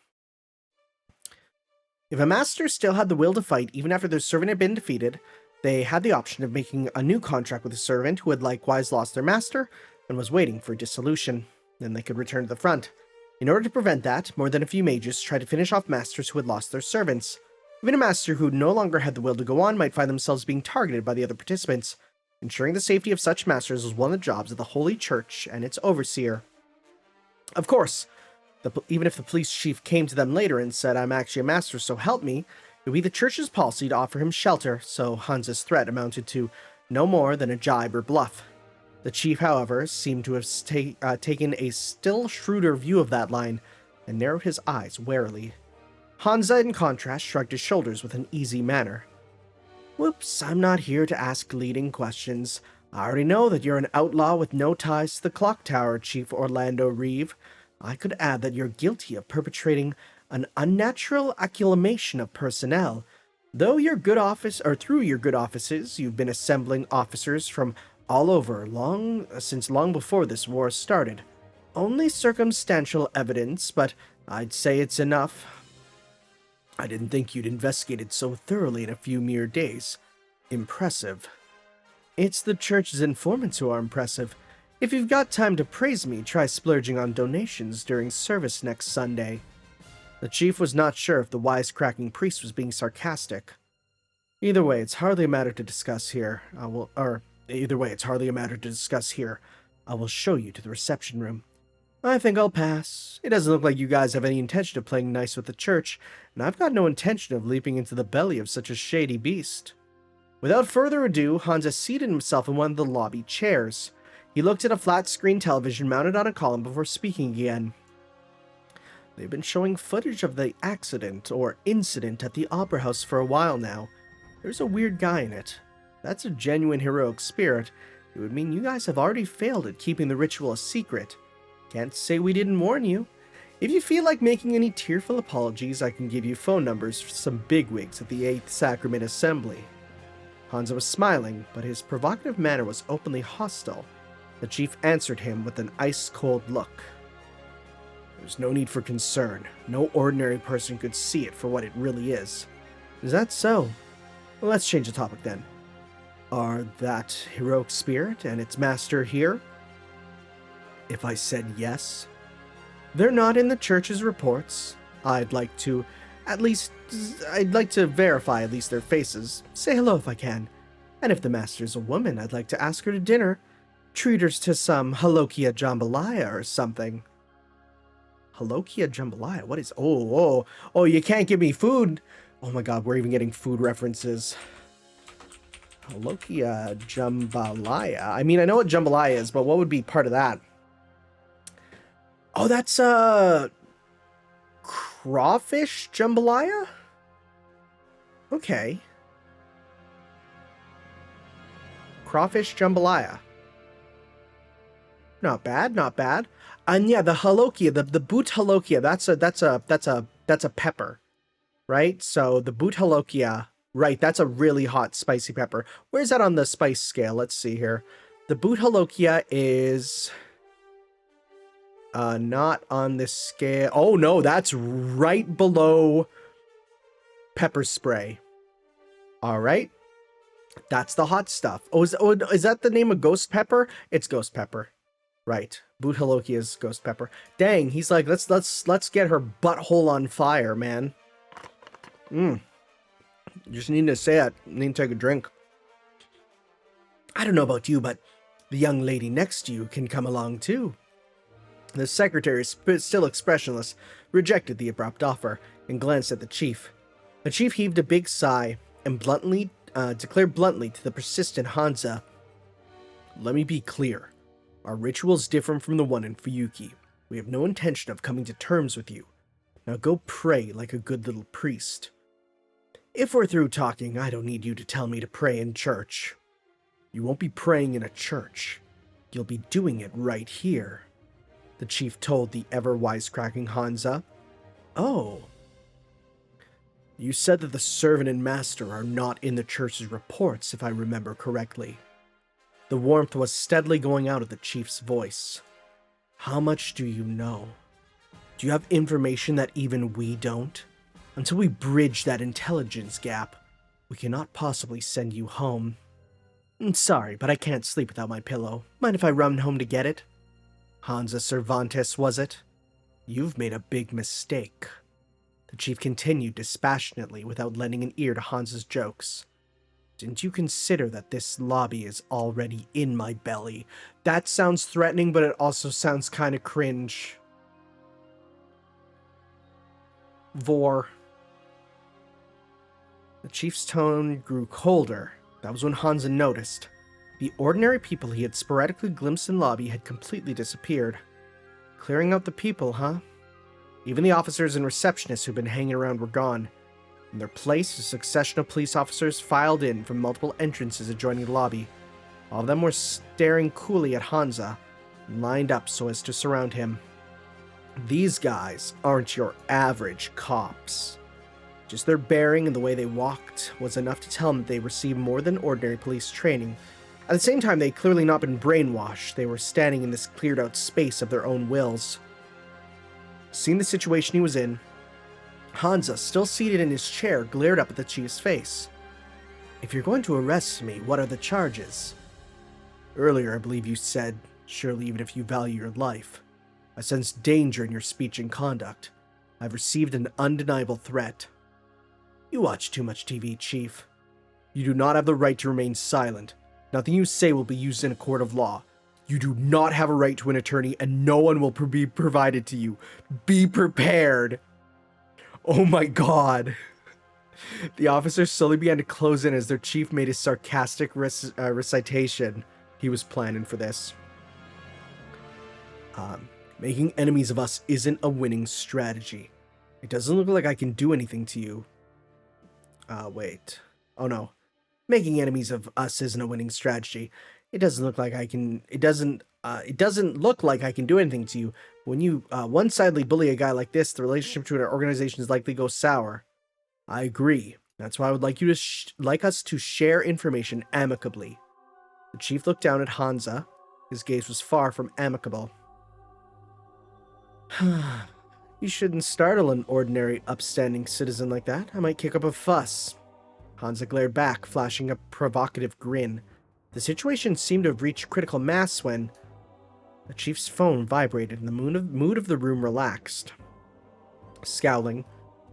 If a master still had the will to fight even after their servant had been defeated, They had the option of making a new contract with a servant who had likewise lost their master and was waiting for dissolution. Then they could return to the front. In order to prevent that, more than a few mages tried to finish off masters who had lost their servants. Even a master who no longer had the will to go on might find themselves being targeted by the other participants. Ensuring the safety of such masters was one of the jobs of the Holy Church and its overseer. Of course, even if the police chief came to them later and said, "I'm actually a master, so help me," it would be the church's policy to offer him shelter, so Hansa's threat amounted to no more than a jibe or bluff. The chief, however, seemed to have taken a still shrewder view of that line and narrowed his eyes warily. Hansa, in contrast, shrugged his shoulders with an easy manner. "Whoops, I'm not here to ask leading questions. I already know that you're an outlaw with no ties to the clock tower, Chief Orlando Reeve. I could add that you're guilty of perpetrating an unnatural accumulation of personnel. Through your good offices, you've been assembling officers from all over since long before this war started. Only circumstantial evidence, but I'd say it's enough. I didn't think you'd investigated so thoroughly in a few mere days. Impressive." "It's the church's informants who are impressive. If you've got time to praise me, try splurging on donations during service next Sunday." The chief was not sure if the wisecracking priest was being sarcastic. Either way, it's hardly a matter to discuss here. I will show you to the reception room. I think I'll pass. It doesn't look like you guys have any intention of playing nice with the church, and I've got no intention of leaping into the belly of such a shady beast. Without further ado, Hansa seated himself in one of the lobby chairs. He looked at a flat-screen television mounted on a column before speaking again. "They've been showing footage of the accident or incident at the Opera House for a while now. There's a weird guy in it. That's a genuine heroic spirit. It would mean you guys have already failed at keeping the ritual a secret. Can't say we didn't warn you. If you feel like making any tearful apologies, I can give you phone numbers for some bigwigs at the 8th Sacrament Assembly." Hansa was smiling, but his provocative manner was openly hostile. The chief answered him with an ice-cold look. "There's no need for concern. No ordinary person could see it for what it really is." "Is that so? Well, let's change the topic then. Are that heroic spirit and its master here?" "If I said yes?" "They're not in the church's reports. I'd like to verify at least their faces. Say hello if I can. And if the master's a woman, I'd like to ask her to dinner. Treat her to some halokia jambalaya or something." Halokia jambalaya? What is... Oh, you can't give me food. Oh my god, we're even getting food references. Halokia jambalaya. I mean, I know what jambalaya is, but what would be part of that? Oh, that's crawfish jambalaya? Okay. Crawfish jambalaya. Not bad, not bad. And yeah, the halokia, the boot halokia, that's a pepper, right? So the boot halokia, right, that's a really hot spicy pepper. Where's that on the spice scale? Let's see here. The boot halokia is not on this scale. Oh no, that's right below pepper spray. All right. That's the hot stuff. Is that the name of ghost pepper? It's ghost pepper. Right. Boot halokia is ghost pepper. Dang, he's like, let's get her butthole on fire, man. Just need to say it. Need to take a drink. I don't know about you, but the young lady next to you can come along too. The secretary, still expressionless, rejected the abrupt offer and glanced at the chief. The chief heaved a big sigh and declared bluntly to the persistent Hansa, "Let me be clear. Our ritual's different from the one in Fuyuki. We have no intention of coming to terms with you. Now go pray like a good little priest." "If we're through talking, I don't need you to tell me to pray in church." "You won't be praying in a church. You'll be doing it right here," the chief told the ever-wisecracking Hansa. "Oh. You said that the servant and master are not in the church's reports, if I remember correctly." The warmth was steadily going out of the chief's voice. "How much do you know? Do you have information that even we don't? Until we bridge that intelligence gap, We cannot possibly send you home. Sorry, but I can't sleep without my pillow. Mind if I run home to get it? Hansa Cervantes, was it? You've made a big mistake. The chief continued dispassionately without lending an ear to Hansa's jokes. Didn't you consider that this lobby is already in my belly? That sounds threatening, but it also sounds kind of cringe. Vor. The chief's tone grew colder. That was when Hansa noticed. The ordinary people he had sporadically glimpsed in lobby had completely disappeared. Clearing out the people, huh? Even the officers and receptionists who'd been hanging around were gone. In their place, a succession of police officers filed in from multiple entrances adjoining the lobby. All of them were staring coolly at Hansa, and lined up so as to surround him. These guys aren't your average cops. Just their bearing and the way they walked was enough to tell them that they received more than ordinary police training. At the same time, they'd clearly not been brainwashed. They were standing in this cleared-out space of their own wills. Seeing the situation he was in, Hansa, still seated in his chair, glared up at the chief's face. If you're going to arrest me, what are the charges? Earlier, I believe you said, surely even if you value your life. I sense danger in your speech and conduct. I've received an undeniable threat. You watch too much TV, Chief. You do not have the right to remain silent. Nothing you say will be used in a court of law. You do not have a right to an attorney, and no one will be provided to you. Be prepared. Oh my god. The officers slowly began to close in as their chief made a sarcastic recitation. He was planning for this. Making enemies of us isn't a winning strategy. It doesn't look like I can do anything to you. Wait. Oh no. Making enemies of us isn't a winning strategy. It doesn't look like I can do anything to you. When you one-sidedly bully a guy like this, the relationship to an organization is likely to go sour. I agree. That's why I would like you to like us to share information amicably. The chief looked down at Hansa. His gaze was far from amicable. You shouldn't startle an ordinary, upstanding citizen like that. I might kick up a fuss. Hansa glared back, flashing a provocative grin. The situation seemed to have reached critical mass when the chief's phone vibrated and the mood of the room relaxed. Scowling,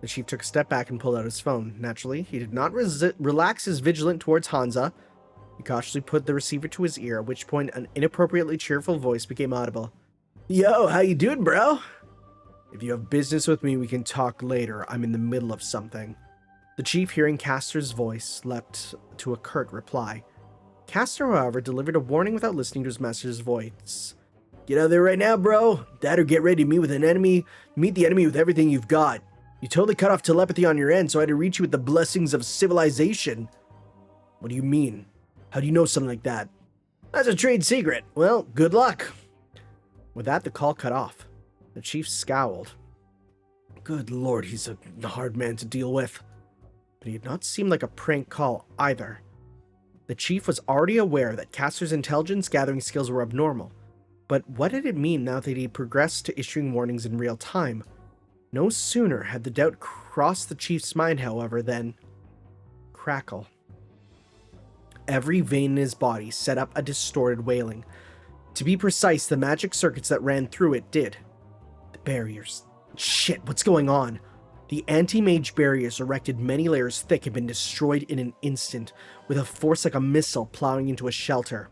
the chief took a step back and pulled out his phone. Naturally, he did not relax his vigilance towards Hansa. He cautiously put the receiver to his ear, at which point an inappropriately cheerful voice became audible. Yo, how you doing, bro? If you have business with me, we can talk later. I'm in the middle of something. The chief, hearing Castor's voice, leapt to a curt reply. Castor, however, delivered a warning without listening to his master's voice. Get out of there right now, bro. That or get ready to meet with an enemy. Meet the enemy with everything you've got. You totally cut off telepathy on your end, so I had to reach you with the blessings of civilization. What do you mean? How do you know something like that? That's a trade secret. Well, good luck. With that, the call cut off. The chief scowled. Good lord, he's a hard man to deal with. But he did not seem like a prank call either. The chief was already aware that Castor's intelligence gathering skills were abnormal. But what did it mean now that he progressed to issuing warnings in real time? No sooner had the doubt crossed the chief's mind, however, than... crackle. Every vein in his body set up a distorted wailing. To be precise, the magic circuits that ran through it did. The barriers. Shit, what's going on? The anti-mage barriers, erected many layers thick, had been destroyed in an instant, with a force like a missile plowing into a shelter.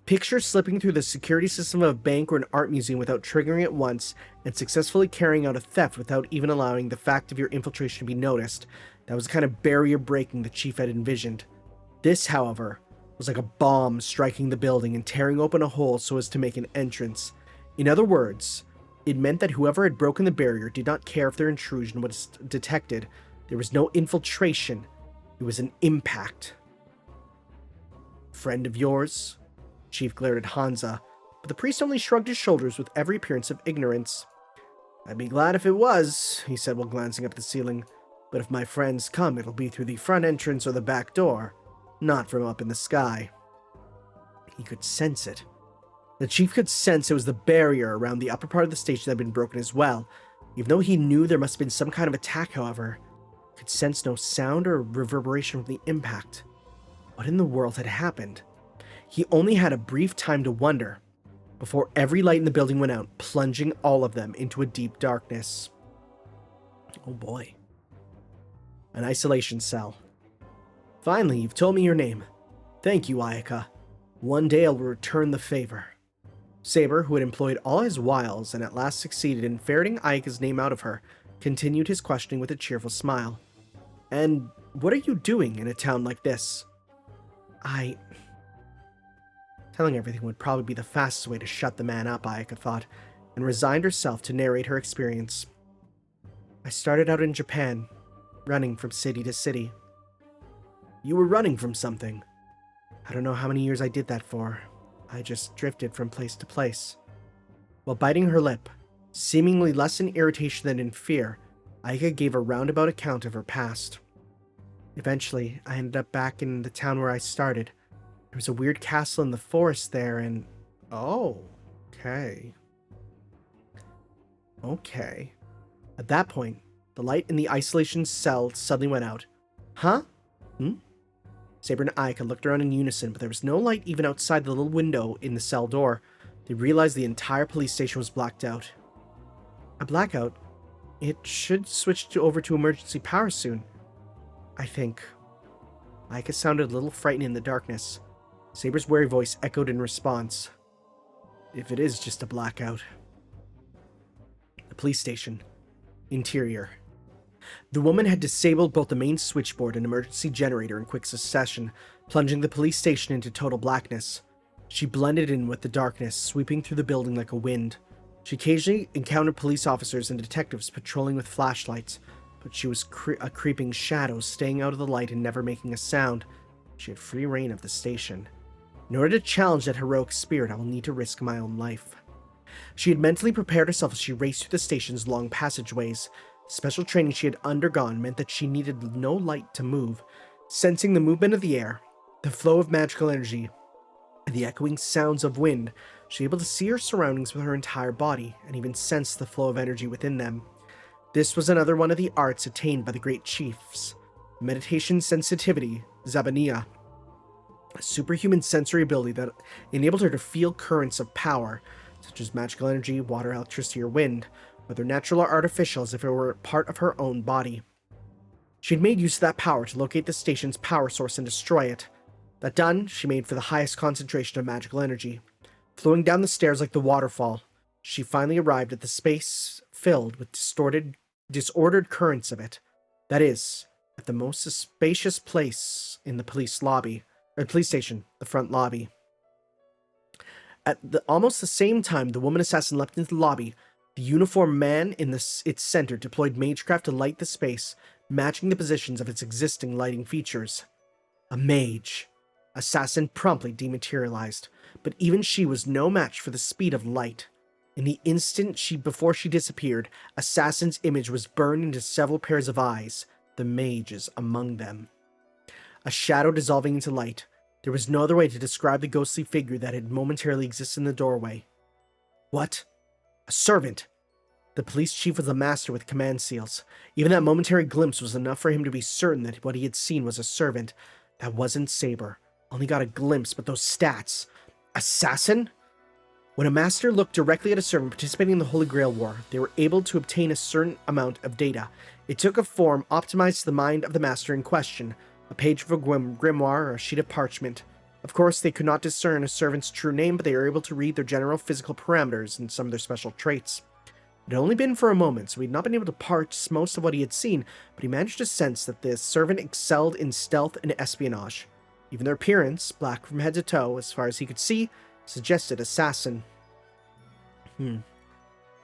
Picture slipping through the security system of a bank or an art museum without triggering it once, and successfully carrying out a theft without even allowing the fact of your infiltration to be noticed. That was the kind of barrier breaking the chief had envisioned. This, however, was like a bomb striking the building and tearing open a hole so as to make an entrance. In other words, it meant that whoever had broken the barrier did not care if their intrusion was detected. There was no infiltration. It was an impact. Friend of yours? Chief glared at Hansa, but the priest only shrugged his shoulders with every appearance of ignorance. I'd be glad if it was, he said while glancing up at the ceiling. But if my friends come, it'll be through the front entrance or the back door, not from up in the sky. He could sense it. The chief could sense it was the barrier around the upper part of the stage that had been broken as well. Even though he knew there must have been some kind of attack, however, he could sense no sound or reverberation from the impact. What in the world had happened? He only had a brief time to wonder before every light in the building went out, plunging all of them into a deep darkness. Oh boy. An isolation cell. Finally, you've told me your name. Thank you, Ayaka. One day I'll return the favor. Saber, who had employed all his wiles and at last succeeded in ferreting Ayaka's name out of her, continued his questioning with a cheerful smile. And what are you doing in a town like this? Telling everything would probably be the fastest way to shut the man up, Ayaka thought, and resigned herself to narrate her experience. I started out in Japan, running from city to city. You were running from something. I don't know how many years I did that for. I just drifted from place to place. While biting her lip, seemingly less in irritation than in fear, Ayaka gave a roundabout account of her past. Eventually, I ended up back in the town where I started. There was a weird castle in the forest there, and... Oh, okay. Okay. At that point, the light in the isolation cell suddenly went out. Huh? Saber and Ayaka looked around in unison, but there was no light even outside the little window in the cell door. They realized the entire police station was blacked out. A blackout? It should switch over to emergency power soon, I think. Ayaka sounded a little frightened in the darkness. Saber's wary voice echoed in response. If it is just a blackout. The police station. Interior. The woman had disabled both the main switchboard and emergency generator in quick succession, plunging the police station into total blackness. She blended in with the darkness, sweeping through the building like a wind. She occasionally encountered police officers and detectives patrolling with flashlights, but she was a creeping shadow, staying out of the light and never making a sound. She had free reign of the station. In order to challenge that heroic spirit, I will need to risk my own life. She had mentally prepared herself as she raced through the station's long passageways. The special training she had undergone meant that she needed no light to move. Sensing the movement of the air, the flow of magical energy, and the echoing sounds of wind, she was able to see her surroundings with her entire body, and even sense the flow of energy within them. This was another one of the arts attained by the great chiefs. Meditation sensitivity, Zabania. A superhuman sensory ability that enabled her to feel currents of power, such as magical energy, water, electricity, or wind, whether natural or artificial, as if it were part of her own body. She had made use of that power to locate the station's power source and destroy it. That done, she made for the highest concentration of magical energy. Flowing down the stairs like the waterfall, she finally arrived at the space filled with disordered currents of it. That is, at the most spacious place in the police station, the front lobby. At almost the same time the woman assassin leapt into the lobby, the uniformed man in its center deployed magecraft to light the space, matching the positions of its existing lighting features. A mage. Assassin promptly dematerialized, but even she was no match for the speed of light. In the instant before she disappeared, Assassin's image was burned into several pairs of eyes, the mage's among them. A shadow dissolving into light. There was no other way to describe the ghostly figure that had momentarily existed in the doorway. What? A servant! The police chief was a master with command seals. Even that momentary glimpse was enough for him to be certain that what he had seen was a servant. That wasn't Saber. Only got a glimpse, but those stats. Assassin? When a master looked directly at a servant participating in the Holy Grail War, they were able to obtain a certain amount of data. It took a form optimized to the mind of the master in question, a page of a grimoire or a sheet of parchment. Of course, they could not discern a servant's true name, but they were able to read their general physical parameters and some of their special traits. It had only been for a moment, so he had not been able to parse most of what he had seen, but he managed to sense that the servant excelled in stealth and espionage. Even their appearance, black from head to toe, as far as he could see, suggested assassin.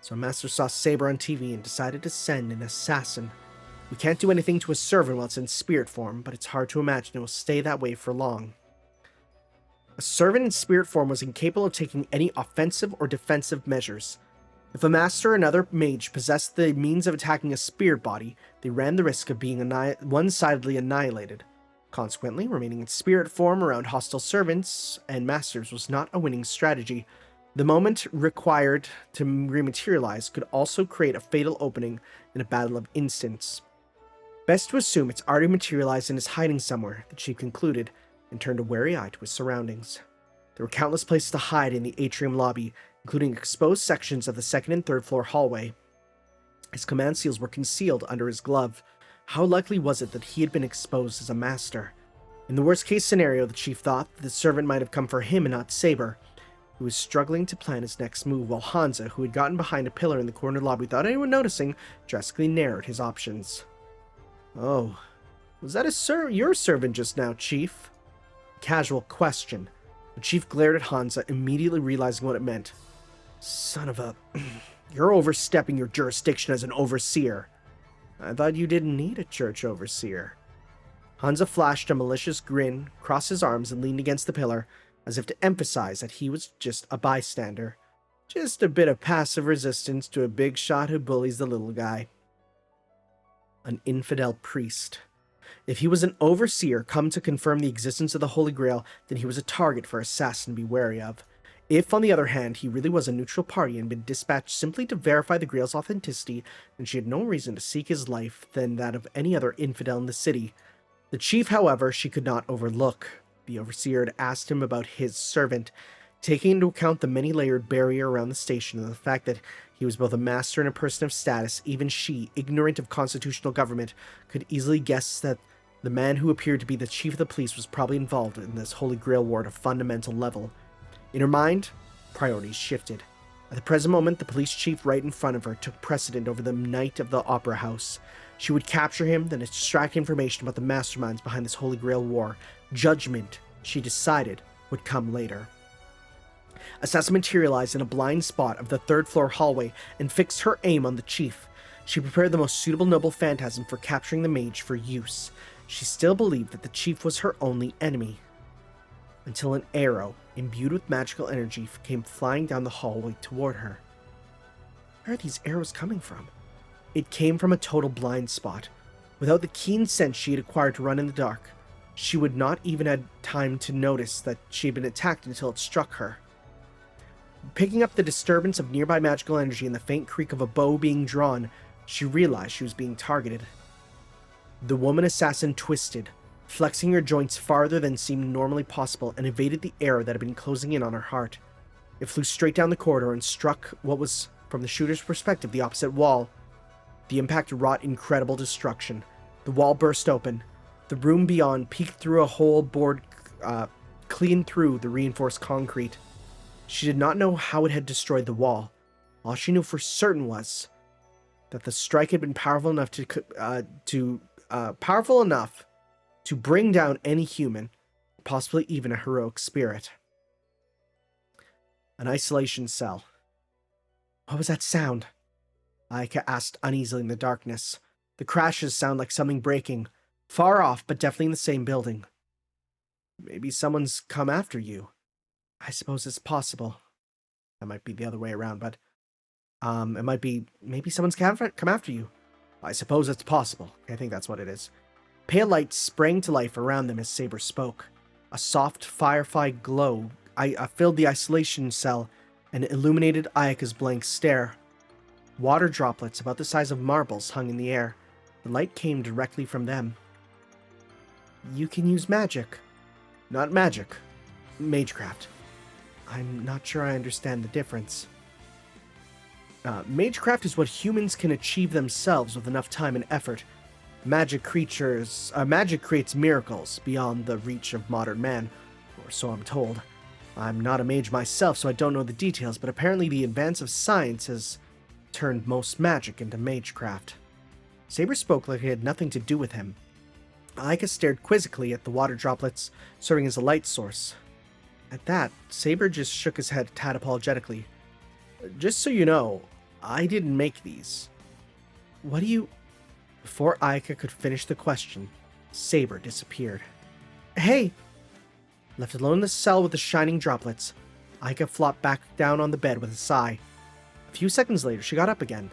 So Master saw Saber on TV and decided to send an assassin. We can't do anything to a servant while it's in spirit form, but it's hard to imagine it will stay that way for long. A servant in spirit form was incapable of taking any offensive or defensive measures. If a master or another mage possessed the means of attacking a spirit body, they ran the risk of being one-sidedly annihilated. Consequently, remaining in spirit form around hostile servants and masters was not a winning strategy. The moment required to rematerialize could also create a fatal opening in a battle of instants. Best to assume it's already materialized and is hiding somewhere, the chief concluded, and turned a wary eye to his surroundings. There were countless places to hide in the atrium lobby, including exposed sections of the second and third floor hallway. His command seals were concealed under his glove. How likely was it that he had been exposed as a master? In the worst-case scenario, the chief thought that the servant might have come for him and not Saber, who was struggling to plan his next move, while Hansa, who had gotten behind a pillar in the corner lobby without anyone noticing, drastically narrowed his options. "Oh, was that your servant just now, Chief?" Casual question. The chief glared at Hansa, immediately realizing what it meant. "Son of a... You're overstepping your jurisdiction as an overseer." "I thought you didn't need a church overseer." Hansa flashed a malicious grin, crossed his arms, and leaned against the pillar, as if to emphasize that he was just a bystander. Just a bit of passive resistance to a big shot who bullies the little guy. An infidel priest. If he was an overseer come to confirm the existence of the Holy Grail, then he was a target for assassin to be wary of. If, on the other hand, he really was a neutral party and been dispatched simply to verify the Grail's authenticity, then she had no reason to seek his life than that of any other infidel in the city. The chief, however, she could not overlook. The overseer had asked him about his servant, taking into account the many-layered barrier around the station and the fact that he was both a master and a person of status. Even she, ignorant of constitutional government, could easily guess that the man who appeared to be the chief of the police was probably involved in this Holy Grail war at a fundamental level. In her mind, priorities shifted. At the present moment, the police chief right in front of her took precedent over the knight of the opera house. She would capture him, then extract information about the masterminds behind this Holy Grail war. Judgment, she decided, would come later. Assassin materialized in a blind spot of the third-floor hallway and fixed her aim on the chief. She prepared the most suitable noble phantasm for capturing the mage for use. She still believed that the chief was her only enemy. Until an arrow, imbued with magical energy, came flying down the hallway toward her. Where are these arrows coming from? It came from a total blind spot. Without the keen sense she had acquired to run in the dark, she would not even have time to notice that she had been attacked until it struck her. Picking up the disturbance of nearby magical energy and the faint creak of a bow being drawn, she realized she was being targeted. The woman assassin twisted, flexing her joints farther than seemed normally possible, and evaded the arrow that had been closing in on her heart. It flew straight down the corridor and struck what was, from the shooter's perspective, the opposite wall. The impact wrought incredible destruction. The wall burst open. The room beyond peeked through a hole bored clean through the reinforced concrete. She did not know how it had destroyed the wall. All she knew for certain was that the strike had been powerful enough to bring down any human, possibly even a heroic spirit. An isolation cell. What was that sound? Ayaka asked uneasily in the darkness. The crashes sound like something breaking. Far off, but definitely in the same building. Maybe someone's come after you. I suppose it's possible. That might be the other way around, but... it might be... Maybe someone's come after you. I suppose it's possible. I think that's what it is. Pale light sprang to life around them as Saber spoke. A soft firefly glow filled the isolation cell and illuminated Ayaka's blank stare. Water droplets about the size of marbles hung in the air. The light came directly from them. You can use magic. Not magic. Magecraft. I'm not sure I understand the difference. Magecraft is what humans can achieve themselves with enough time and effort. Magic creates miracles beyond the reach of modern man, or so I'm told. I'm not a mage myself, so I don't know the details, but apparently the advance of science has turned most magic into magecraft. Saber spoke like it had nothing to do with him. Ayaka stared quizzically at the water droplets serving as a light source. At that, Saber just shook his head a tad apologetically. Just so you know, I didn't make these. What do you... Before Ayaka could finish the question, Saber disappeared. Hey! Left alone in the cell with the shining droplets, Ayaka flopped back down on the bed with a sigh. A few seconds later, she got up again.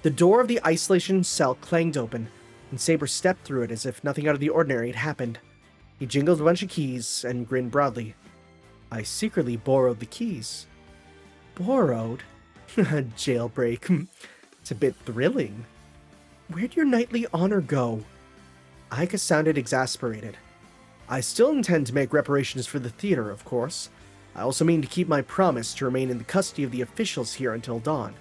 The door of the isolation cell clanged open, and Saber stepped through it as if nothing out of the ordinary had happened. He jingled a bunch of keys and grinned broadly. I secretly borrowed the keys. Borrowed? Jailbreak. It's a bit thrilling. Where'd your knightly honor go? Ayaka sounded exasperated. I still intend to make reparations for the theater, of course. I also mean to keep my promise to remain in the custody of the officials here until dawn.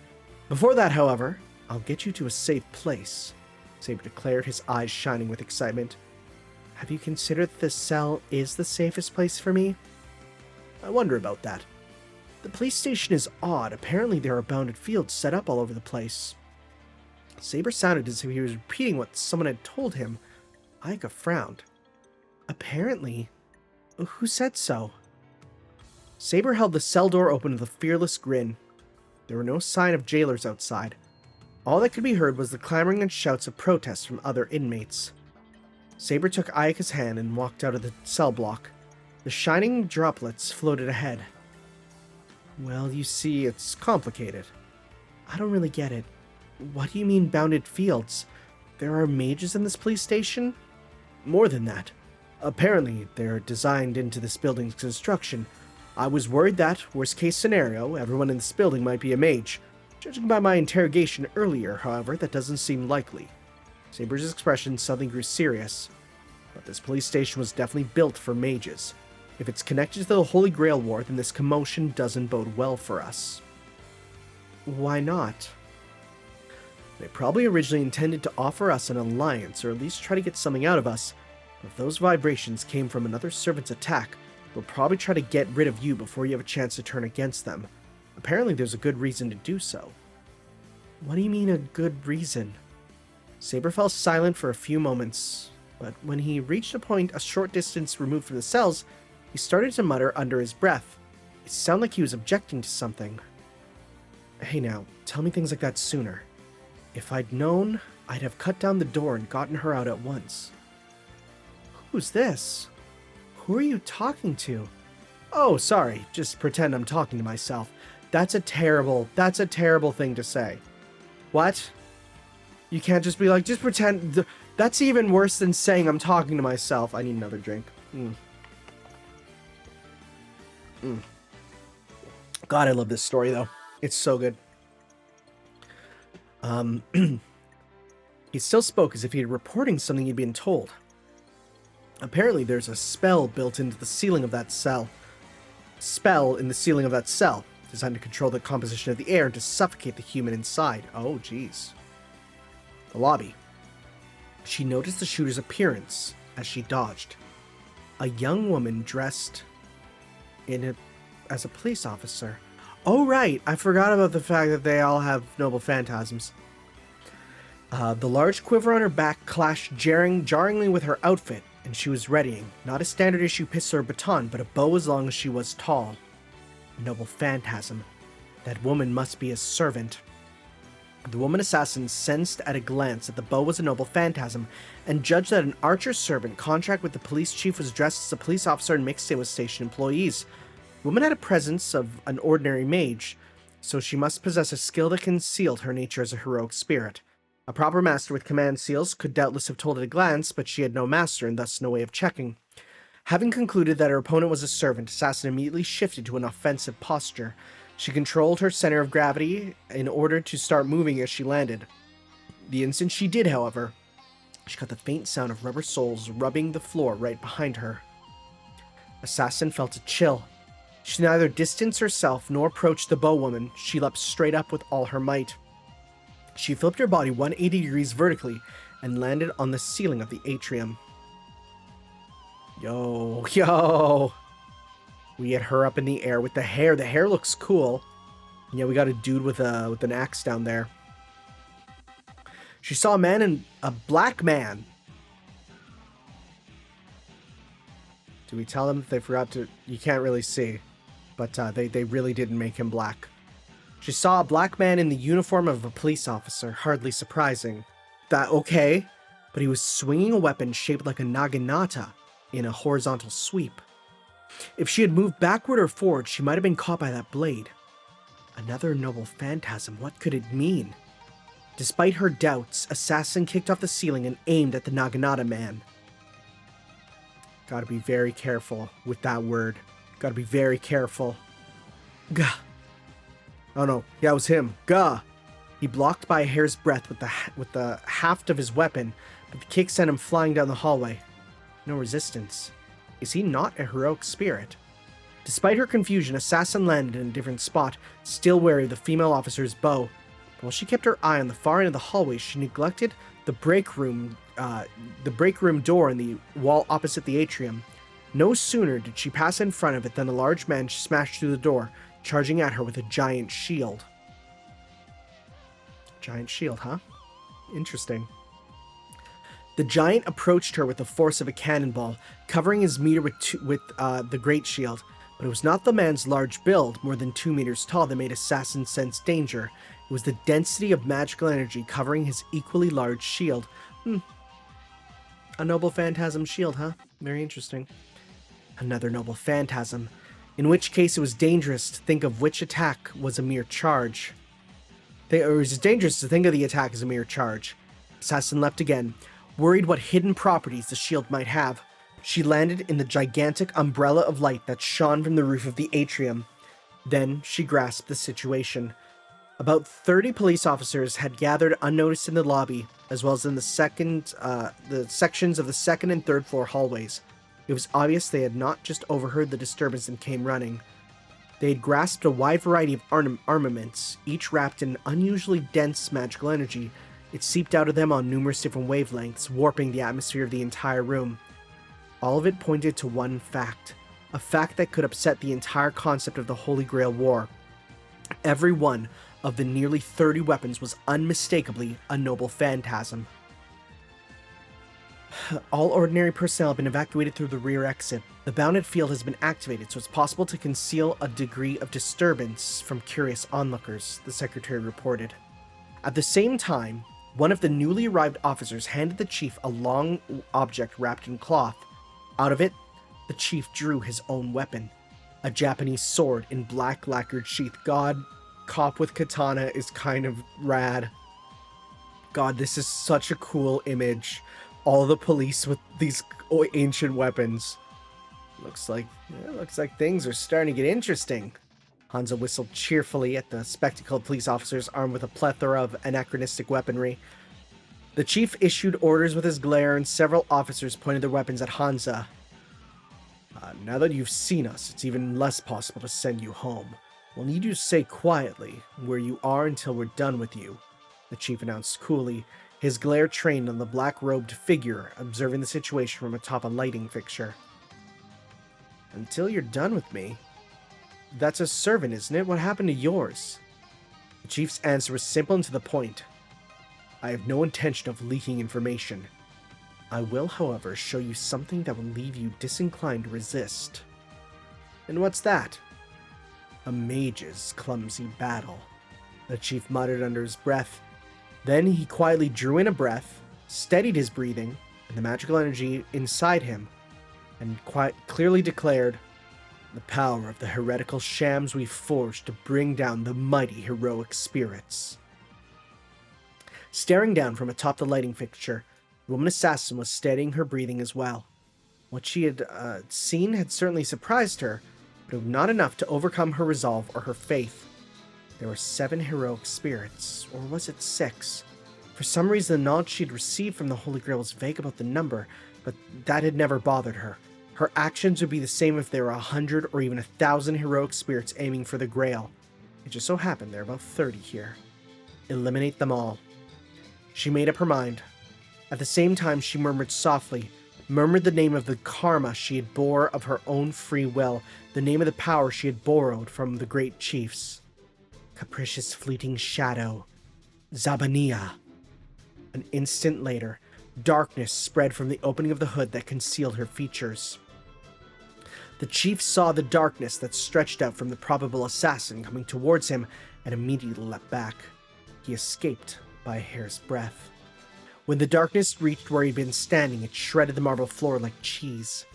Before that, however, I'll get you to a safe place, Saber declared, his eyes shining with excitement. Have you considered that this cell is the safest place for me? I wonder about that. The police station is odd. Apparently there are bounded fields set up all over the place. Saber sounded as if he was repeating what someone had told him. Ayaka frowned. Apparently? Who said so? Saber held the cell door open with a fearless grin. There were no sign of jailers outside. All that could be heard was the clamoring and shouts of protest from other inmates. Saber took Ayaka's hand and walked out of the cell block. The shining droplets floated ahead. Well, you see, it's complicated. I don't really get it. What do you mean bounded fields? There are mages in this police station? More than that. Apparently, they're designed into this building's construction. I was worried that, worst case scenario, everyone in this building might be a mage. Judging by my interrogation earlier, however, that doesn't seem likely. Saber's expression suddenly grew serious. But this police station was definitely built for mages. If it's connected to the Holy Grail War, then this commotion doesn't bode well for us. Why not? They probably originally intended to offer us an alliance, or at least try to get something out of us. But if those vibrations came from another servant's attack, they'll probably try to get rid of you before you have a chance to turn against them. Apparently there's a good reason to do so. What do you mean a good reason? Saber fell silent for a few moments, but when he reached a point a short distance removed from the cells, he started to mutter under his breath. It sounded like he was objecting to something. Hey now, tell me things like that sooner. If I'd known, I'd have cut down the door and gotten her out at once. Who's this? Who are you talking to? Oh, sorry, just pretend I'm talking to myself. That's a terrible thing to say. What? You can't just be like, just pretend. That's even worse than saying I'm talking to myself. I need another drink. God, I love this story, though. It's so good. He still spoke as if he were reporting something he'd been told. Apparently, there's a spell built into the ceiling of that cell. Designed to control the composition of the air and to suffocate the human inside. Oh, jeez. The lobby. She noticed the shooter's appearance as she dodged. A young woman dressed as a police officer. Oh, right. I forgot about the fact that they all have noble phantasms. The large quiver on her back clashed jarringly with her outfit, and she was readying, not a standard issue pistol or baton, but a bow as long as she was tall. Noble phantasm. That woman must be a servant. The woman assassin sensed at a glance that the bow was a noble phantasm, and judged that an archer servant contract with the police chief was dressed as a police officer and mixed in with station employees. The woman had a presence of an ordinary mage, so she must possess a skill that concealed her nature as a heroic spirit. A proper master with command seals could doubtless have told at a glance, but she had no master and thus no way of checking. Having concluded that her opponent was a servant, Assassin immediately shifted to an offensive posture. She controlled her center of gravity in order to start moving as she landed. The instant she did, however, she got the faint sound of rubber soles rubbing the floor right behind her. Assassin felt a chill. She neither distanced herself nor approached the bowwoman. She leapt straight up with all her might. She flipped her body 180 degrees vertically and landed on the ceiling of the atrium. Yo. We get her up in the air with the hair. The hair looks cool. Yeah, we got a dude with an axe down there. She saw a black man. Do we tell them that they forgot to... You can't really see. But they really didn't make him black. She saw a black man in the uniform of a police officer. Hardly surprising. Okay. But he was swinging a weapon shaped like a naginata in a horizontal sweep. If she had moved backward or forward, she might have been caught by that blade. Another noble phantasm. What could it mean? Despite her doubts, Assassin kicked off the ceiling and aimed at the naginata man. Gotta be very careful with that word. Gotta be very careful. Gah. Oh no, yeah, it was him. Gah. He blocked by a hair's breadth with the haft of his weapon, but the kick sent him flying down the hallway. No resistance. Is he not a heroic spirit? Despite her confusion, Assassin landed in a different spot, still wary of the female officer's bow. But while she kept her eye on the far end of the hallway, she neglected the break room door in the wall opposite the atrium. No sooner did she pass in front of it than a large man smashed through the door, charging at her with a giant shield. Giant shield, huh? Interesting. The giant approached her with the force of a cannonball, covering his meter with the great shield. But it was not the man's large build, more than 2 meters tall, that made Assassin sense danger. It was the density of magical energy covering his equally large shield. A noble phantasm shield, huh? Very interesting. Another noble phantasm. In which case it was dangerous to think of which attack was a mere charge. It was dangerous to think of the attack as a mere charge. Assassin leapt again, worried what hidden properties the shield might have. She landed in the gigantic umbrella of light that shone from the roof of the atrium. Then she grasped the situation. About 30 police officers had gathered unnoticed in the lobby, as well as in the sections of the second and third floor hallways. It was obvious they had not just overheard the disturbance and came running. They had grasped a wide variety of armaments, each wrapped in unusually dense magical energy. It seeped out of them on numerous different wavelengths, warping the atmosphere of the entire room. All of it pointed to one fact, a fact that could upset the entire concept of the Holy Grail War. Every one of the nearly 30 weapons was unmistakably a noble phantasm. All ordinary personnel have been evacuated through the rear exit. The bounded field has been activated, so it's possible to conceal a degree of disturbance from curious onlookers, the secretary reported. At the same time, one of the newly arrived officers handed the chief a long object wrapped in cloth. Out of it, the chief drew his own weapon, a Japanese sword in black lacquered sheath. God, cop with katana is kind of rad. God, this is such a cool image. All the police with these ancient weapons. Looks like things are starting to get interesting. Hansa whistled cheerfully at the spectacled police officers armed with a plethora of anachronistic weaponry. The chief issued orders with his glare, and several officers pointed their weapons at Hansa. Now that you've seen us, it's even less possible to send you home. We'll need you to stay quietly where you are until we're done with you, the chief announced coolly, his glare trained on the black-robed figure, observing the situation from atop a lighting fixture. Until you're done with me? That's a servant, isn't it? What happened to yours? The chief's answer was simple and to the point. I have no intention of leaking information. I will, however, show you something that will leave you disinclined to resist. And what's that? A mage's clumsy battle, the chief muttered under his breath. Then he quietly drew in a breath, steadied his breathing and the magical energy inside him, and clearly declared, the power of the heretical shams we forged to bring down the mighty heroic spirits. Staring down from atop the lighting fixture, the woman assassin was steadying her breathing as well. What she had seen had certainly surprised her, but it was not enough to overcome her resolve or her faith. There were 7 heroic spirits, or was it 6? For some reason, the knowledge she had received from the Holy Grail was vague about the number, but that had never bothered her. Her actions would be the same if there were 100 or even 1,000 heroic spirits aiming for the Grail. It just so happened there are about 30 here. Eliminate them all. She made up her mind. At the same time, she murmured the name of the karma she had bore of her own free will, the name of the power she had borrowed from the great chiefs. Capricious fleeting shadow. Zabania. An instant later, darkness spread from the opening of the hood that concealed her features. The chief saw the darkness that stretched out from the probable assassin coming towards him and immediately leapt back. He escaped by a hair's breadth. When the darkness reached where he'd been standing, it shredded the marble floor like cheese.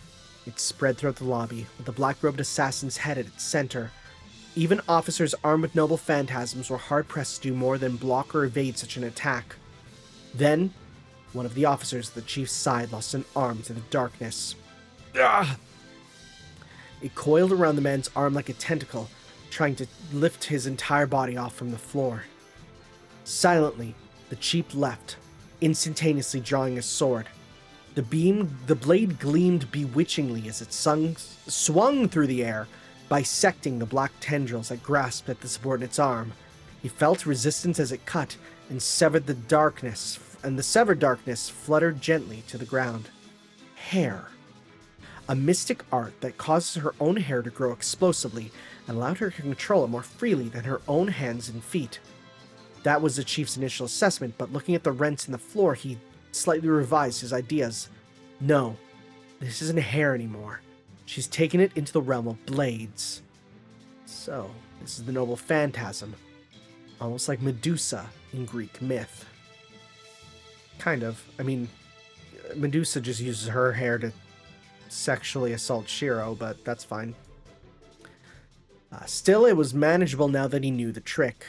It spread throughout the lobby, with the black-robed assassin's head at its center. Even officers armed with noble phantasms were hard-pressed to do more than block or evade such an attack. Then, one of the officers at the chief's side lost an arm to the darkness. Ugh! It coiled around the man's arm like a tentacle, trying to lift his entire body off from the floor. Silently, the chief left, instantaneously drawing his sword. The blade gleamed bewitchingly as it swung through the air, bisecting the black tendrils that grasped at the subordinate's arm. He felt resistance as it cut, and the severed darkness fluttered gently to the ground. Hair. A mystic art that causes her own hair to grow explosively and allowed her to control it more freely than her own hands and feet. That was the chief's initial assessment, but looking at the rents in the floor, he slightly revised his ideas. No, this isn't hair anymore. She's taken it into the realm of blades. So, this is the noble phantasm. Almost like Medusa in Greek myth. Kind of. I mean, Medusa just uses her hair to sexually assault Shiro, but that's fine. Still, it was manageable now that he knew the trick.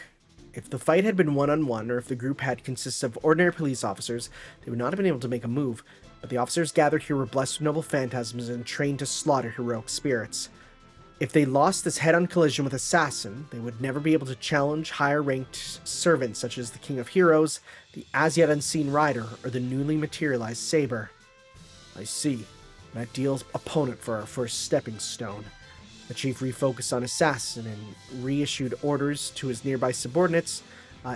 If the fight had been one-on-one, or if the group had consisted of ordinary police officers, they would not have been able to make a move, but the officers gathered here were blessed with noble phantasms and trained to slaughter heroic spirits. If they lost this head-on collision with Assassin, they would never be able to challenge higher-ranked servants such as the King of Heroes, the as-yet-unseen Rider, or the newly materialized Saber. I see. An ideal opponent for our first stepping stone. The chief refocused on Assassin and reissued orders to his nearby subordinates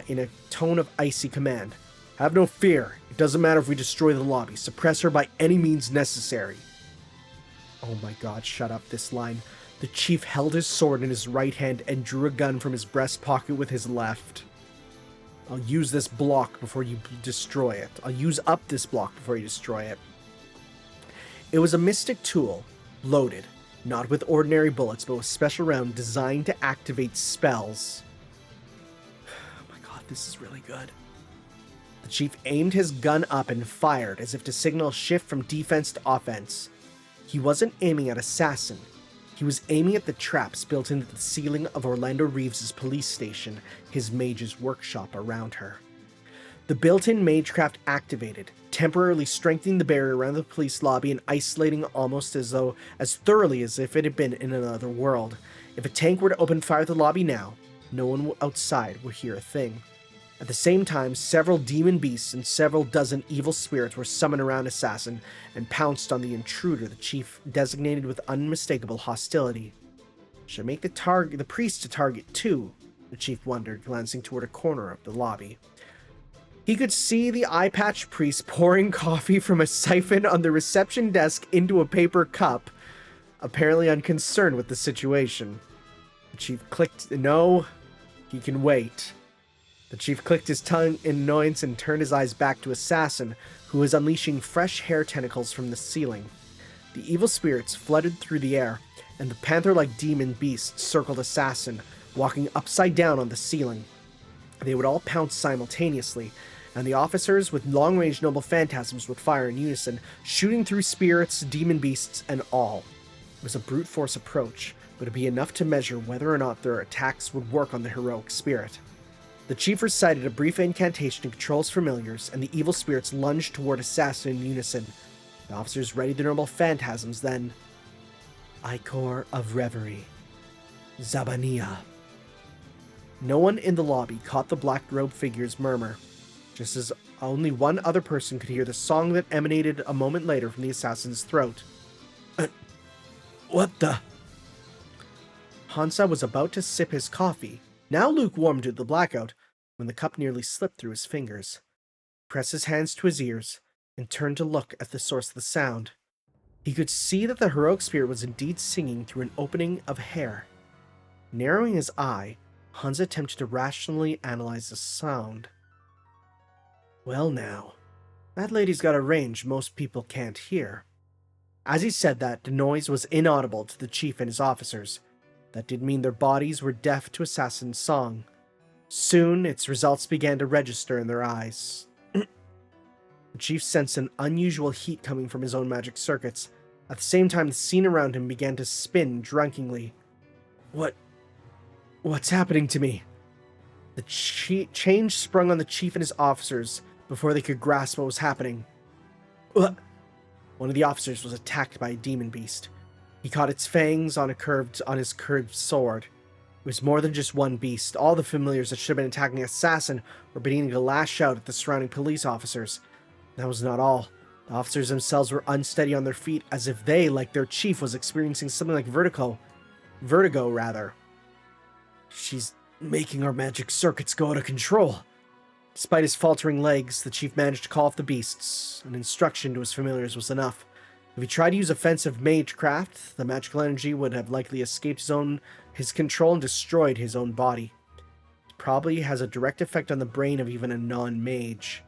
in a tone of icy command. Have no fear. It doesn't matter if we destroy the lobby. Suppress her by any means necessary. Oh my god, shut up, this line. The chief held his sword in his right hand and drew a gun from his breast pocket with his left. I'll use this block before you destroy it. I'll use up this block before you destroy it. It was a mystic tool, loaded, not with ordinary bullets, but with special round designed to activate spells. Oh my god, this is really good. The chief aimed his gun up and fired, as if to signal a shift from defense to offense. He wasn't aiming at Assassin. He was aiming at the traps built into the ceiling of Orlando Reeves' police station, his mage's workshop around her. The built-in magecraft activated, temporarily strengthening the barrier around the police lobby and isolating almost as thoroughly as if it had been in another world. If a tank were to open fire at the lobby now, no one outside would hear a thing. At the same time, several demon beasts and several dozen evil spirits were summoned around Assassin and pounced on the intruder the chief designated with unmistakable hostility. Should I make the priest a target too? The chief wondered, glancing toward a corner of the lobby. He could see the eye-patched priest pouring coffee from a siphon on the reception desk into a paper cup, apparently unconcerned with the situation. The chief clicked, no, he can wait. The chief clicked his tongue in annoyance and turned his eyes back to Assassin, who was unleashing fresh hair tentacles from the ceiling. The evil spirits fluttered through the air, and the panther-like demon beasts circled Assassin, walking upside down on the ceiling. They would all pounce simultaneously, and the officers with long-range noble phantasms would fire in unison, shooting through spirits, demon beasts, and all. It was a brute force approach, but it would be enough to measure whether or not their attacks would work on the heroic spirit. The chief recited a brief incantation to control his familiars, and the evil spirits lunged toward Assassin in unison. The officers readied their noble phantasms, then... Ichor of Reverie. Zabania. No one in the lobby caught the black-robed figure's murmur, just as only one other person could hear the song that emanated a moment later from the assassin's throat. What the... Hansa was about to sip his coffee, now lukewarm due to the blackout, when the cup nearly slipped through his fingers. He pressed his hands to his ears and turned to look at the source of the sound. He could see that the heroic spirit was indeed singing through an opening of hair. Narrowing his eye, Hansa attempted to rationally analyze the sound. Well now, that lady's got a range most people can't hear. As he said that, the noise was inaudible to the chief and his officers. That didn't mean their bodies were deaf to Assassin's song. Soon, its results began to register in their eyes. The chief sensed an unusual heat coming from his own magic circuits. At the same time, the scene around him began to spin drunkenly. What's happening to me? The change sprung on the chief and his officers before they could grasp what was happening. One of the officers was attacked by a demon beast. He caught its fangs on his curved sword. It was more than just one beast. All the familiars that should have been attacking the assassin were beginning to lash out at the surrounding police officers. That was not all. The officers themselves were unsteady on their feet, as if they, like their chief, was experiencing something like vertigo. She's making our magic circuits go out of control. Despite his faltering legs, the chief managed to call off the beasts. An instruction to his familiars was enough. If he tried to use offensive magecraft, the magical energy would have likely escaped his control and destroyed his own body. It probably has a direct effect on the brain of even a non-mage.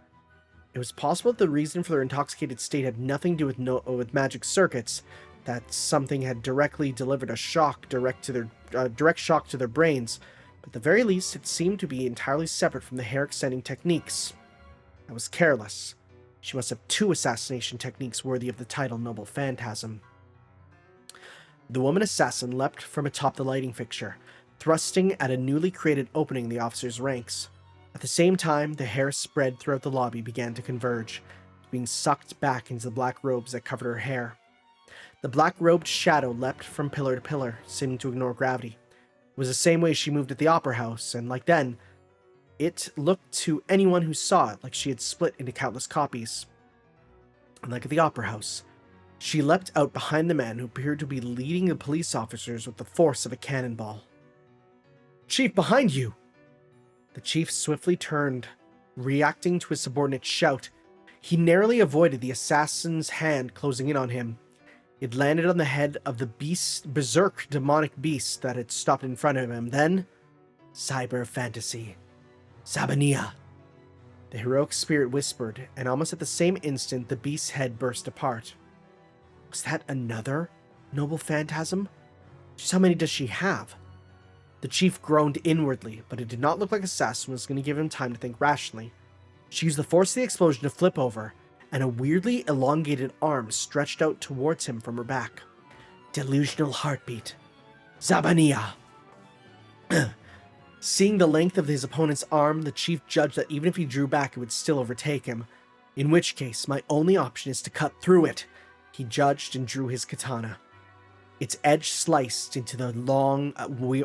It was possible that the reason for their intoxicated state had nothing to do with magic circuits, that something had directly delivered a direct shock to their brains, but at the very least it seemed to be entirely separate from the hair extending techniques. That was careless. She must have 2 assassination techniques worthy of the title Noble Phantasm. The woman assassin leapt from atop the lighting fixture, thrusting at a newly created opening in the officers' ranks. At the same time, the hair spread throughout the lobby began to converge, being sucked back into the black robes that covered her hair. The black-robed shadow leapt from pillar to pillar, seeming to ignore gravity. It was the same way she moved at the Opera House, and like then, it looked to anyone who saw it like she had split into countless copies. And like at the Opera House, she leapt out behind the man who appeared to be leading the police officers with the force of a cannonball. "Chief, behind you!" The chief swiftly turned, reacting to his subordinate's shout. He narrowly avoided the assassin's hand closing in on him. It landed on the head of the berserk demonic beast that had stopped in front of him. Then, cyber fantasy. Sabania. The heroic spirit whispered, and almost at the same instant the beast's head burst apart. Was that another noble phantasm? Just how many does she have? The chief groaned inwardly, but it did not look like Assassin was going to give him time to think rationally. She used the force of the explosion to flip over, and a weirdly elongated arm stretched out towards him from her back. Delusional heartbeat. Zabania! Seeing the length of his opponent's arm, the chief judged that even if he drew back, it would still overtake him. In which case, my only option is to cut through it, he judged and drew his katana. Its edge sliced into the long,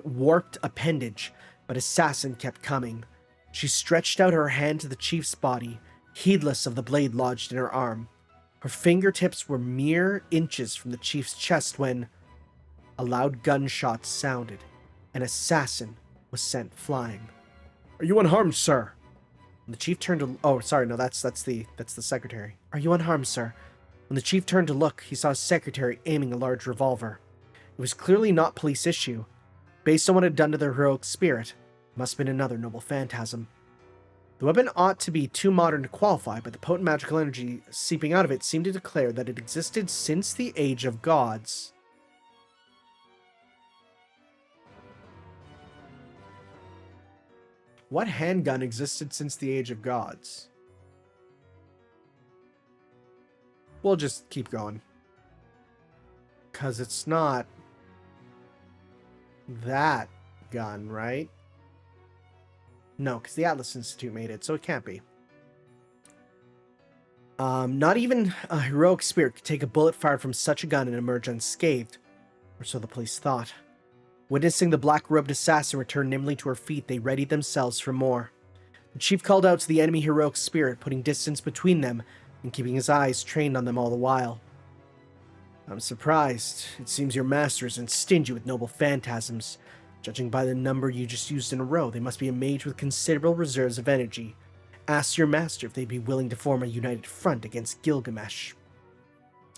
warped appendage, but Assassin kept coming. She stretched out her hand to the chief's body, heedless of the blade lodged in her arm. Her fingertips were mere inches from the chief's chest when a loud gunshot sounded. An assassin was sent flying. "Are you unharmed, sir?" When the chief turned to... Oh, sorry, no, that's the secretary. "Are you unharmed, sir?" When the chief turned to look, he saw his secretary aiming a large revolver. It was clearly not police issue. Based on what it had done to their heroic spirit, it must have been another noble phantasm. The weapon ought to be too modern to qualify, but the potent magical energy seeping out of it seemed to declare that it existed since the age of gods. What handgun existed since the age of gods? We'll just keep going. Because it's not that gun, right? No, because the Atlas Institute made it, so it can't be. Not even a heroic spirit could take a bullet fired from such a gun and emerge unscathed, or so the police thought. Witnessing the black-robed assassin return nimbly to her feet, they readied themselves for more. The chief called out to the enemy heroic spirit, putting distance between them and keeping his eyes trained on them all the while. "I'm surprised. It seems your master isn't stingy with noble phantasms. Judging by the number you just used in a row, they must be a mage with considerable reserves of energy. Ask your master if they'd be willing to form a united front against Gilgamesh."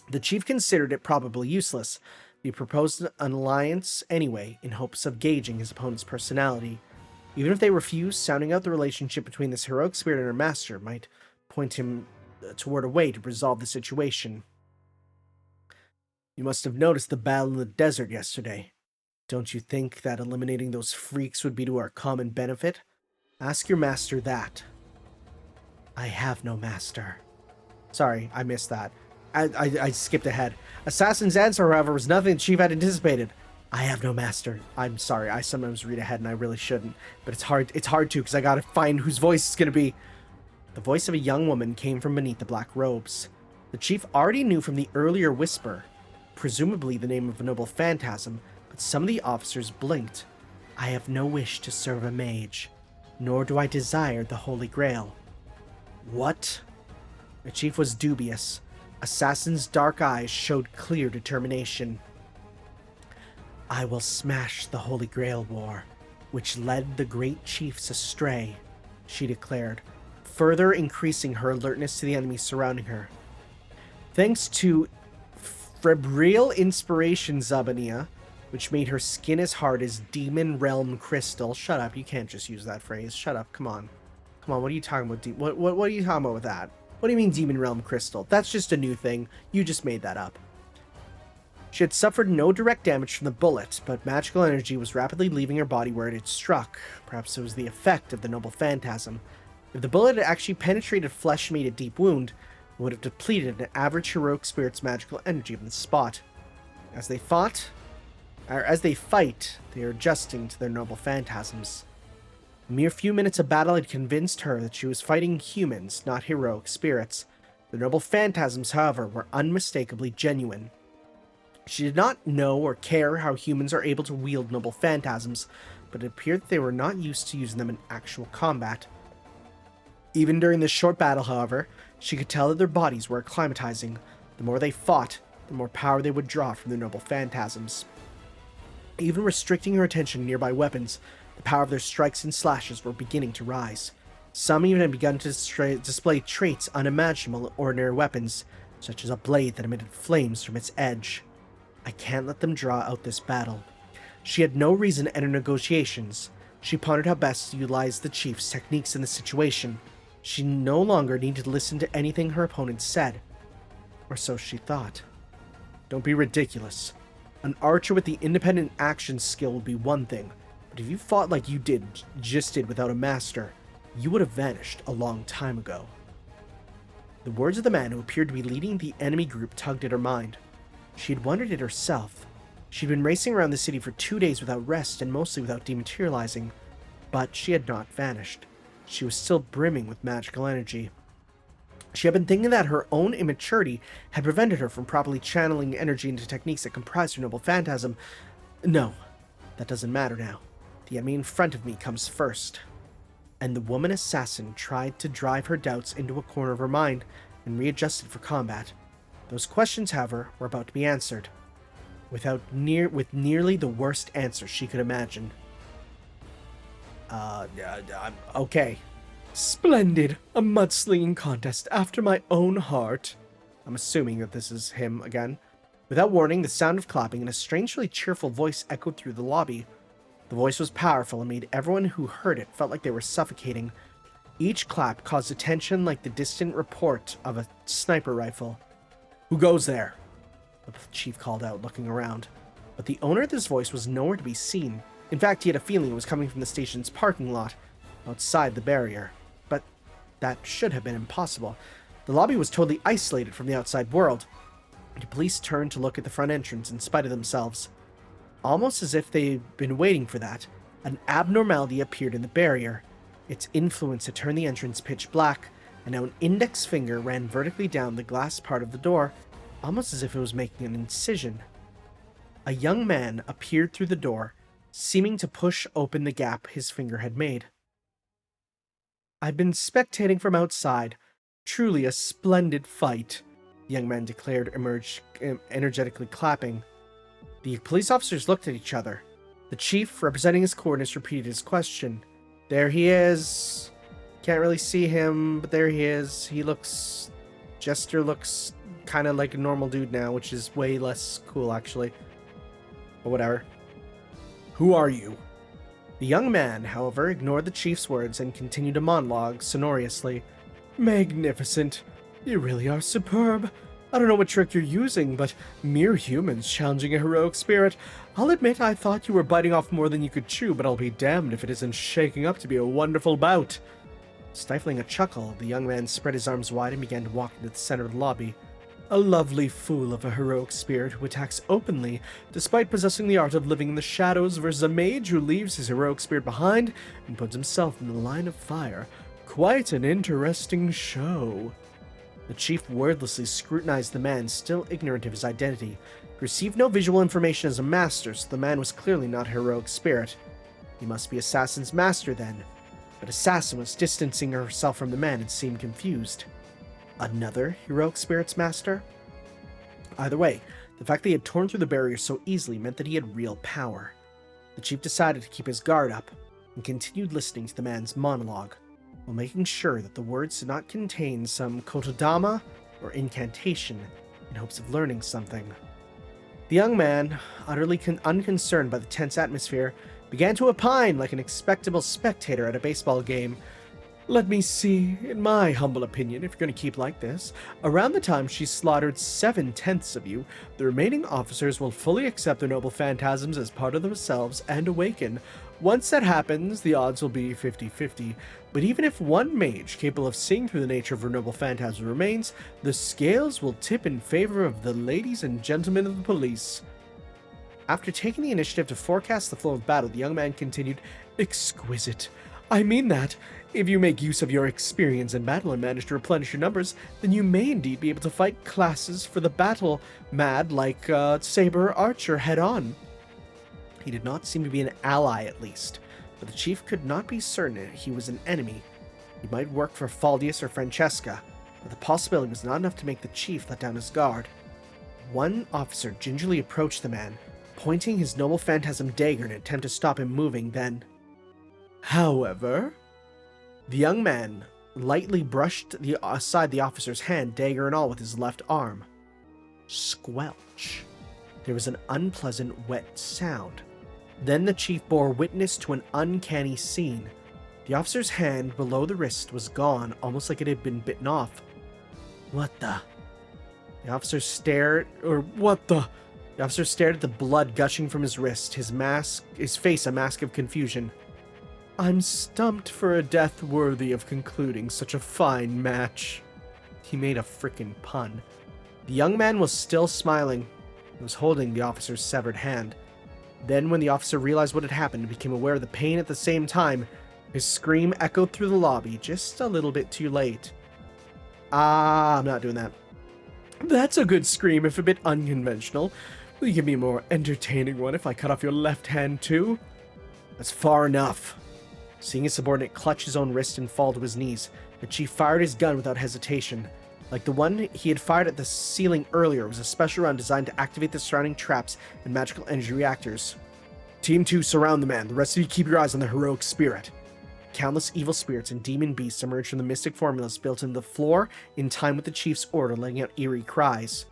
The chief considered it probably useless. He proposed an alliance anyway, in hopes of gauging his opponent's personality. Even if they refused, sounding out the relationship between this heroic spirit and her master might point him toward a way to resolve the situation. "You must have noticed the battle in the desert yesterday. Don't you think that eliminating those freaks would be to our common benefit? Ask your master that." "I have no master." Sorry, I missed that. I skipped ahead. Assassin's answer, however, was nothing the chief had anticipated. "I have no master." I'm sorry, I sometimes read ahead and I really shouldn't, but it's hard to because I gotta find whose voice it's gonna be. The voice of a young woman came from beneath the black robes. The chief already knew from the earlier whisper, presumably the name of a noble phantasm, but some of the officers blinked. I have no wish to serve a mage, nor do I desire the Holy Grail. What? The chief was dubious. Assassin's dark eyes showed clear determination. I will smash the Holy Grail war, which led the great chiefs astray, she declared, further increasing her alertness to the enemies surrounding her. Thanks to febrile inspiration Zabania, which made her skin as hard as demon realm crystal. Shut up, you can't just use that phrase. Shut up, come on. Come on, what are you talking about? What are you talking about with that? What do you mean demon realm crystal? That's just a new thing. You just made that up. She had suffered no direct damage from the bullet, but magical energy was rapidly leaving her body where it had struck. Perhaps it was the effect of the noble phantasm. If the bullet had actually penetrated flesh and made a deep wound, it would have depleted an average heroic spirit's magical energy on the spot. As they fight, they are adjusting to their noble phantasms. A mere few minutes of battle had convinced her that she was fighting humans, not heroic spirits. The noble phantasms, however, were unmistakably genuine. She did not know or care how humans are able to wield noble phantasms, but it appeared that they were not used to using them in actual combat. Even during this short battle, however, she could tell that their bodies were acclimatizing. The more they fought, the more power they would draw from their noble phantasms. Even restricting her attention to nearby weapons, the power of their strikes and slashes were beginning to rise. Some even had begun to display traits unimaginable in ordinary weapons, such as a blade that emitted flames from its edge. I can't let them draw out this battle. She had no reason to enter negotiations. She pondered how best to utilize the chief's techniques in the situation. She no longer needed to listen to anything her opponent said. Or so she thought. Don't be ridiculous. An archer with the independent action skill would be one thing, but if you fought like you just did without a master, you would have vanished a long time ago. The words of the man who appeared to be leading the enemy group tugged at her mind. She had wondered it herself. She'd been racing around the city for 2 days without rest and mostly without dematerializing, but she had not vanished. She was still brimming with magical energy. She had been thinking that her own immaturity had prevented her from properly channeling energy into techniques that comprised her noble phantasm. No, that doesn't matter now. The enemy in front of me comes first. And the woman assassin tried to drive her doubts into a corner of her mind and readjusted for combat. Those questions, however, were about to be answered, with nearly the worst answer she could imagine. Okay. Splendid! A mudslinging contest after my own heart. I'm assuming that this is him again. Without warning, the sound of clapping and a strangely cheerful voice echoed through the lobby. The voice was powerful and made everyone who heard it felt like they were suffocating. Each clap caused attention like the distant report of a sniper rifle. Who goes there? The chief called out, looking around. But the owner of this voice was nowhere to be seen. In fact, he had a feeling it was coming from the station's parking lot, outside the barrier. But that should have been impossible. The lobby was totally isolated from the outside world. The police turned to look at the front entrance in spite of themselves. Almost as if they'd been waiting for that, an abnormality appeared in the barrier. Its influence had turned the entrance pitch black, and now an index finger ran vertically down the glass part of the door, almost as if it was making an incision. A young man appeared through the door, seeming to push open the gap his finger had made. I've been spectating from outside. Truly a splendid fight, the young man declared, energetically clapping. The police officers looked at each other. The chief, representing his coordinates, repeated his question. There he is. Can't really see him, but there he is. Jester looks kind of like a normal dude now, which is way less cool, actually. But whatever. Who are you? The young man, however, ignored the chief's words and continued to monologue sonorously. Magnificent. You really are superb. I don't know what trick you're using, but mere humans challenging a heroic spirit. I'll admit I thought you were biting off more than you could chew, but I'll be damned if it isn't shaking up to be a wonderful bout. Stifling a chuckle, the young man spread his arms wide and began to walk into the center of the lobby. A lovely fool of a heroic spirit who attacks openly, despite possessing the art of living in the shadows, versus a mage who leaves his heroic spirit behind and puts himself in the line of fire. Quite an interesting show. The chief wordlessly scrutinized the man, still ignorant of his identity. He received no visual information as a master, so the man was clearly not a heroic spirit. He must be Assassin's master then. But Assassin was distancing herself from the man and seemed confused. Another heroic spirit's master? Either way, the fact that he had torn through the barrier so easily meant that he had real power. The chief decided to keep his guard up and continued listening to the man's monologue, while making sure that the words did not contain some kotodama or incantation in hopes of learning something. The young man, utterly unconcerned by the tense atmosphere, began to opine like an expectable spectator at a baseball game. Let me see, in my humble opinion, if you're going to keep like this, around the time she slaughtered 7/10 of you, the remaining officers will fully accept their noble phantasms as part of themselves and awaken. Once that happens, the odds will be 50-50, but even if one mage capable of seeing through the nature of her noble phantasm remains, the scales will tip in favor of the ladies and gentlemen of the police. After taking the initiative to forecast the flow of battle, the young man continued, Exquisite. I mean that. If you make use of your experience in battle and manage to replenish your numbers, then you may indeed be able to fight classes for the battle mad like Saber Archer head-on. He did not seem to be an ally, at least, but the chief could not be certain he was an enemy. He might work for Faldius or Francesca, but the possibility was not enough to make the chief let down his guard. One officer gingerly approached the man, pointing his noble phantasm dagger in an attempt to stop him moving, then... However... The young man lightly brushed aside the officer's hand, dagger and all, with his left arm. Squelch. There was an unpleasant, wet sound. Then the chief bore witness to an uncanny scene. The officer's hand below the wrist was gone, almost like it had been bitten off. What the? The officer stared at the blood gushing from his wrist, his face a mask of confusion. I'm stumped for a death worthy of concluding such a fine match. He made a frickin' pun. The young man was still smiling. He was holding the officer's severed hand. Then, when the officer realized what had happened and became aware of the pain at the same time, his scream echoed through the lobby just a little bit too late. I'm not doing that. That's a good scream, if a bit unconventional. Will you give me a more entertaining one if I cut off your left hand too? That's far enough. Seeing his subordinate clutch his own wrist and fall to his knees, the chief fired his gun without hesitation. Like the one he had fired at the ceiling earlier, it was a special round designed to activate the surrounding traps and magical energy reactors. Team 2, surround the man. The rest of you keep your eyes on the heroic spirit. Countless evil spirits and demon beasts emerged from the mystic formulas built into the floor in time with the chief's order, letting out eerie cries.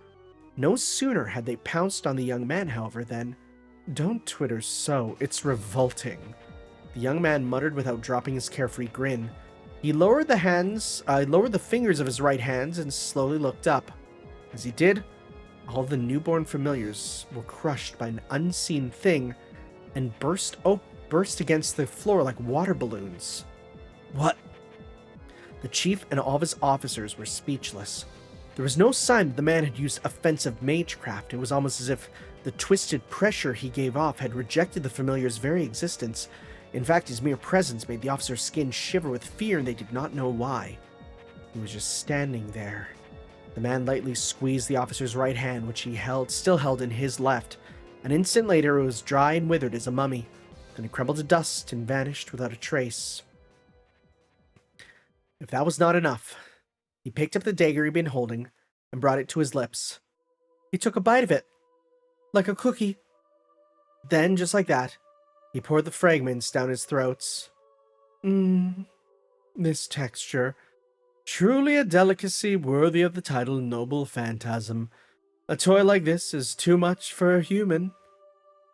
No sooner had they pounced on the young man, however, than... Don't twitter so, it's revolting. The young man muttered without dropping his carefree grin. He lowered the fingers of his right hands and slowly looked up. As he did, all the newborn familiars were crushed by an unseen thing and burst against the floor like water balloons. What? The chief and all of his officers were speechless. There was no sign that the man had used offensive magecraft. It was almost as if the twisted pressure he gave off had rejected the familiar's very existence. In fact, his mere presence made the officer's skin shiver with fear, and they did not know why. He was just standing there. The man lightly squeezed the officer's right hand, which he still held in his left. An instant later, it was dry and withered as a mummy. Then it crumbled to dust and vanished without a trace. If that was not enough, he picked up the dagger he'd been holding and brought it to his lips. He took a bite of it, like a cookie. Then, just like that, he poured the fragments down his throats. This texture. Truly a delicacy worthy of the title Noble Phantasm. A toy like this is too much for a human.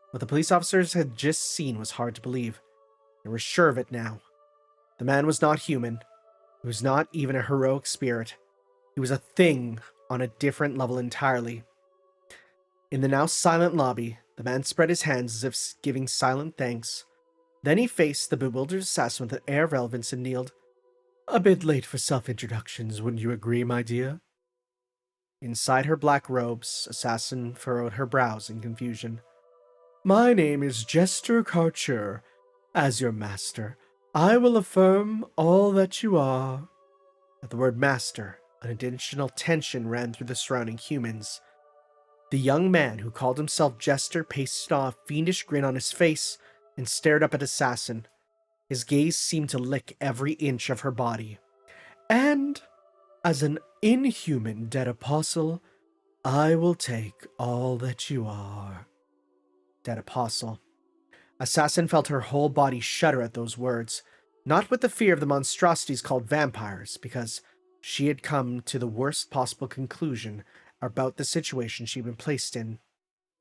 What the police officers had just seen was hard to believe. They were sure of it now. The man was not human. He was not even a heroic spirit. He was a thing on a different level entirely. In the now silent lobby, the man spread his hands as if giving silent thanks. Then he faced the bewildered assassin with an air of relevance and kneeled. A bit late for self-introductions, wouldn't you agree, my dear? Inside her black robes, assassin furrowed her brows in confusion. My name is Jester Karcher. As your master, I will affirm all that you are. At the word master, an additional tension ran through the surrounding humans. The young man who called himself Jester pasted on a fiendish grin on his face, and stared up at Assassin. His gaze seemed to lick every inch of her body. And, as an inhuman dead apostle, I will take all that you are. Dead apostle. Assassin felt her whole body shudder at those words, not with the fear of the monstrosities called vampires, because she had come to the worst possible conclusion about the situation she'd been placed in.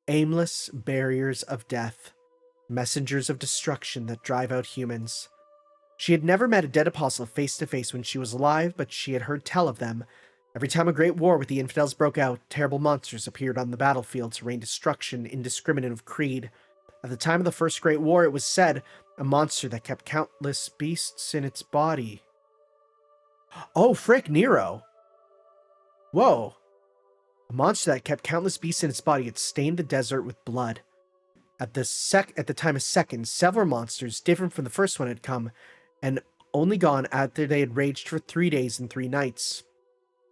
Aimless barriers of death, messengers of destruction that drive out humans. She had never met a dead apostle face to face when she was alive, but she had heard tell of them. Every time a great war with the infidels broke out, terrible monsters appeared on the battlefield to rain destruction indiscriminate of creed. At the time of the First Great War, it was said, a monster that kept countless beasts in its body. Oh, frick, Nero! Whoa! A monster that kept countless beasts in its body had stained the desert with blood. At the time of Second, several monsters, different from the first one, had come, and only gone after they had raged for 3 days and 3 nights.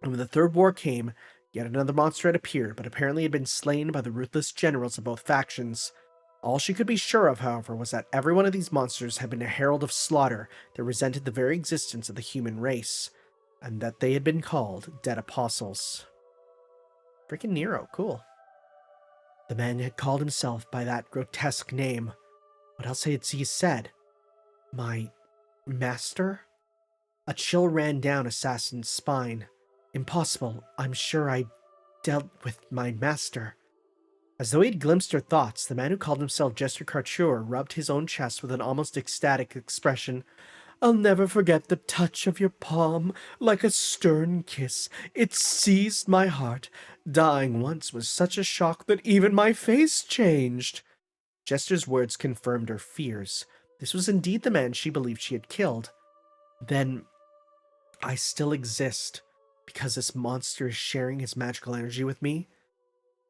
And when the Third War came, yet another monster had appeared, but apparently had been slain by the ruthless generals of both factions. All she could be sure of, however, was that every one of these monsters had been a herald of slaughter that resented the very existence of the human race, and that they had been called Dead Apostles. Freaking Nero, cool. The man had called himself by that grotesque name. What else had he said? My master? A chill ran down Assassin's spine. Impossible. I'm sure I dealt with my master. As though he'd glimpsed her thoughts, the man who called himself Jester Kartur rubbed his own chest with an almost ecstatic expression. I'll never forget the touch of your palm, like a stern kiss. It seized my heart. Dying once was such a shock that even my face changed. Jester's words confirmed her fears. This was indeed the man she believed she had killed. Then, I still exist, because this monster is sharing his magical energy with me?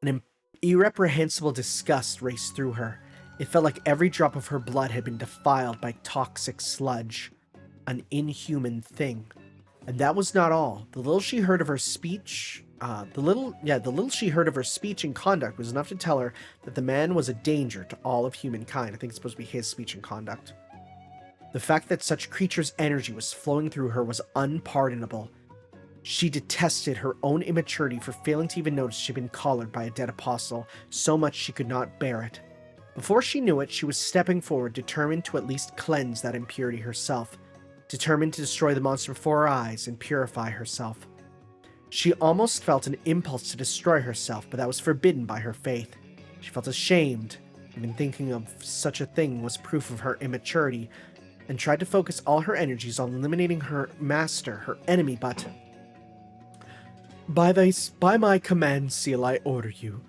An irreprehensible disgust raced through her. It felt like every drop of her blood had been defiled by toxic sludge. An inhuman thing. And that was not all. The little she heard of her speech and conduct was enough to tell her that the man was a danger to all of humankind. I think it's supposed to be his speech and conduct. The fact that such creature's energy was flowing through her was unpardonable. She detested her own immaturity for failing to even notice she'd been collared by a dead apostle, so much she could not bear it. Before she knew it, she was stepping forward, determined to at least cleanse that impurity herself, determined to destroy the monster before her eyes and purify herself. She almost felt an impulse to destroy herself, but that was forbidden by her faith. She felt ashamed, even thinking of such a thing was proof of her immaturity, and tried to focus all her energies on eliminating her master, her enemy, but... By my command seal I order you.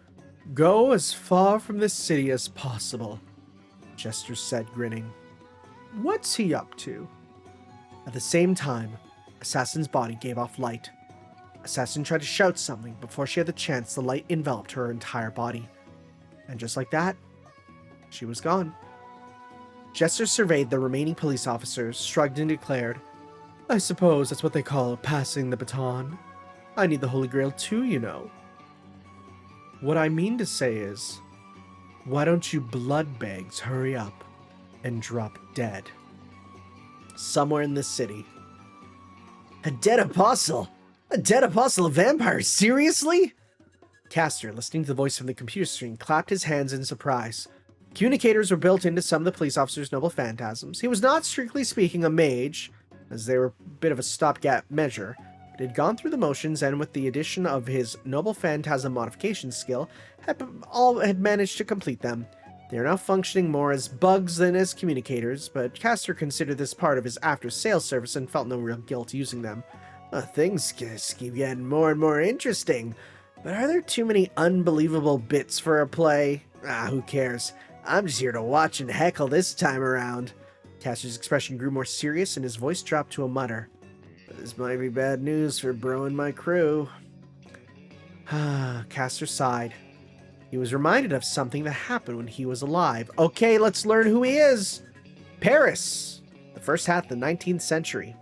Go as far from this city as possible, Jester said, grinning. What's he up to? At the same time, Assassin's body gave off light. Assassin tried to shout something. Before she had the chance, the light enveloped her entire body. And just like that, she was gone. Jester surveyed the remaining police officers, shrugged and declared, I suppose that's what they call passing the baton. I need the Holy Grail too, you know. What I mean to say is, why don't you bloodbags hurry up and drop dead? Somewhere in this city. A dead apostle? A dead apostle of vampires? Seriously? Castor, listening to the voice from the computer screen, clapped his hands in surprise. Communicators were built into some of the police officers' noble phantasms. He was not, strictly speaking, a mage, as they were a bit of a stopgap measure, but had gone through the motions and, with the addition of his noble phantasm modification skill, had managed to complete them. They are now functioning more as bugs than as communicators, but Castor considered this part of his after-sales service and felt no real guilt using them. Things keep getting more and more interesting, but are there too many unbelievable bits for a play? Who cares? I'm just here to watch and heckle this time around. Castor's expression grew more serious and his voice dropped to a mutter. This might be bad news for Bro and my crew. Castor sighed. He was reminded of something that happened when he was alive. Okay, let's learn who he is. Paris, the first half of the 19th century.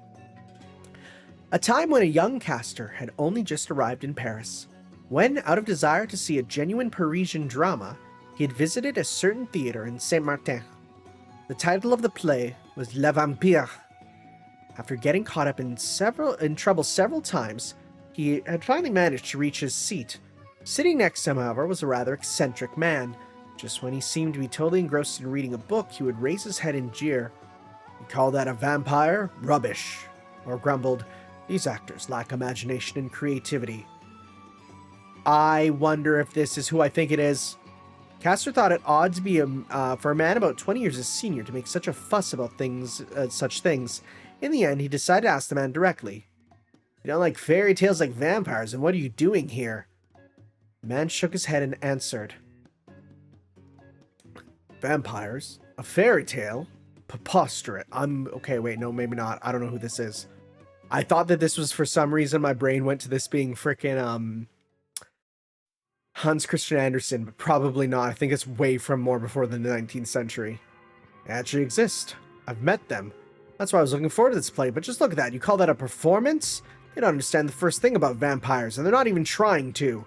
A time when a young Castor had only just arrived in Paris. When, out of desire to see a genuine Parisian drama, he had visited a certain theater in Saint-Martin. The title of the play was Le Vampire. After getting caught up in trouble several times, he had finally managed to reach his seat. Sitting next to him, however, was a rather eccentric man. Just when he seemed to be totally engrossed in reading a book, he would raise his head and jeer. "You call that a vampire? Rubbish." Or grumbled, "These actors lack imagination and creativity." I wonder if this is who I think it is. Castor thought it odd to be for a man about 20 years his senior to make such a fuss about such things. In the end, he decided to ask the man directly. "You don't like fairy tales like vampires, and what are you doing here?" The man shook his head and answered. "Vampires? A fairy tale? Preposterous. Okay, wait, no, maybe not. I don't know who this is. I thought that this was, for some reason, my brain went to this being frickin', Hans Christian Andersen, but probably not. I think it's way from more before the 19th century. They actually exist. I've met them. That's why I was looking forward to this play, but just look at that. You call that a performance? They don't understand the first thing about vampires, and they're not even trying to."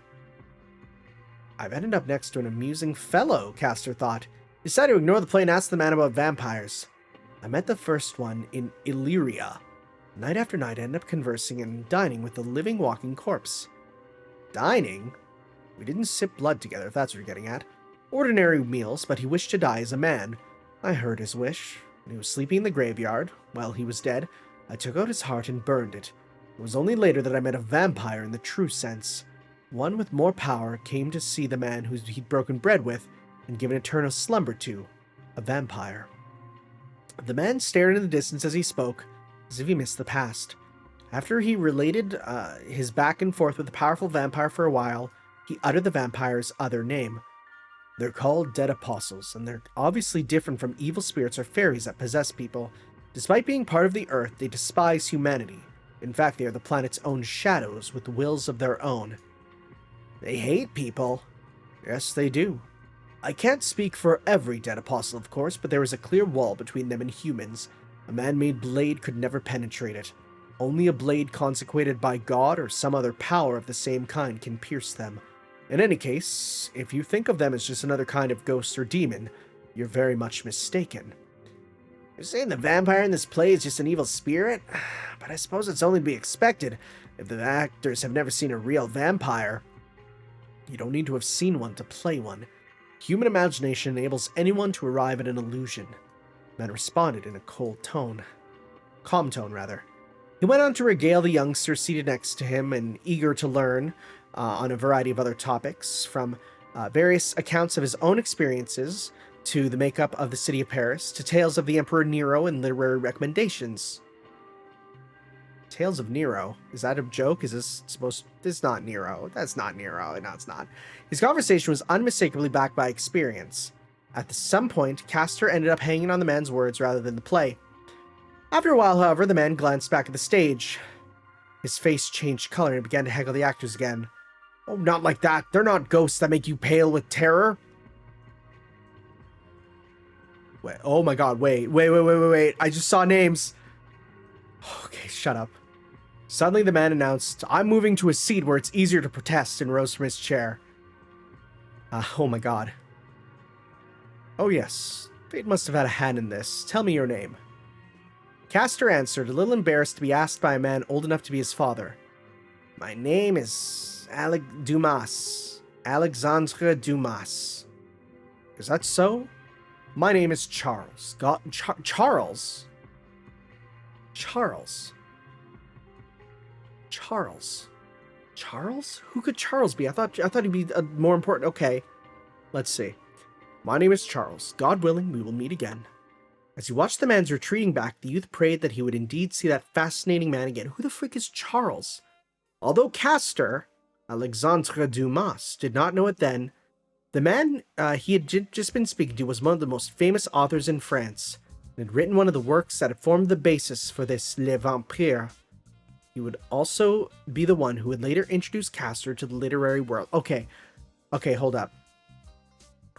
I've ended up next to an amusing fellow, Castor thought. He decided to ignore the play and ask the man about vampires. I met the first one in Illyria. Night after night, I ended up conversing and dining with the living, walking corpse. Dining? We didn't sip blood together, if that's what you're getting at. Ordinary meals, but he wished to die as a man. I heard his wish. When he was sleeping in the graveyard, while he was dead, I took out his heart and burned it. It was only later that I met a vampire in the true sense. One with more power came to see the man who he'd broken bread with and given eternal slumber to. A vampire. The man stared in the distance as he spoke, as if he missed the past. After he related his back and forth with the powerful vampire for a while, he uttered the vampire's other name. They're called dead apostles, and they're obviously different from evil spirits or fairies that possess people. Despite being part of the earth, they despise humanity. In fact, they are the planet's own shadows with wills of their own. They hate people. Yes, they do. I can't speak for every dead apostle, of course, but there is a clear wall between them and humans. A man-made blade could never penetrate it. Only a blade consecrated by God or some other power of the same kind can pierce them. In any case, if you think of them as just another kind of ghost or demon, you're very much mistaken. You're saying the vampire in this play is just an evil spirit? But I suppose it's only to be expected if the actors have never seen a real vampire. You don't need to have seen one to play one. Human imagination enables anyone to arrive at an illusion. The man responded in a calm tone. He went on to regale the youngster seated next to him and eager to learn on a variety of other topics, from various accounts of his own experiences to the makeup of the city of Paris, to tales of the Emperor Nero and literary recommendations. Tales of Nero? Is that a joke? Is this supposed... This is not Nero. That's not Nero. No, it's not. His conversation was unmistakably backed by experience. At some point, Castor ended up hanging on the man's words rather than the play. After a while, however, the man glanced back at the stage. His face changed color and began to heckle the actors again. "Oh, not like that. They're not ghosts that make you pale with terror." Wait, oh my god, wait. I just saw names. Okay, shut up. Suddenly the man announced, "I'm moving to a seat where it's easier to protest," and rose from his chair. Oh my god. "Oh yes, fate must have had a hand in this. Tell me your name." Castor answered, a little embarrassed to be asked by a man old enough to be his father. "My name is Alexandre Dumas." "Is that so? My name is Charles. Charles? Charles? Charles? Charles? Who could Charles be? I thought he'd be more important. Okay, let's see. My name is Charles. God willing, we will meet again." As he watched the man's retreating back, the youth prayed that he would indeed see that fascinating man again. Who the frick is Charles? Although Castor, Alexandre Dumas, did not know it then, the man he had just been speaking to was one of the most famous authors in France, and had written one of the works that had formed the basis for this Le Vampire. He would also be the one who would later introduce Castor to the literary world. Okay, hold up.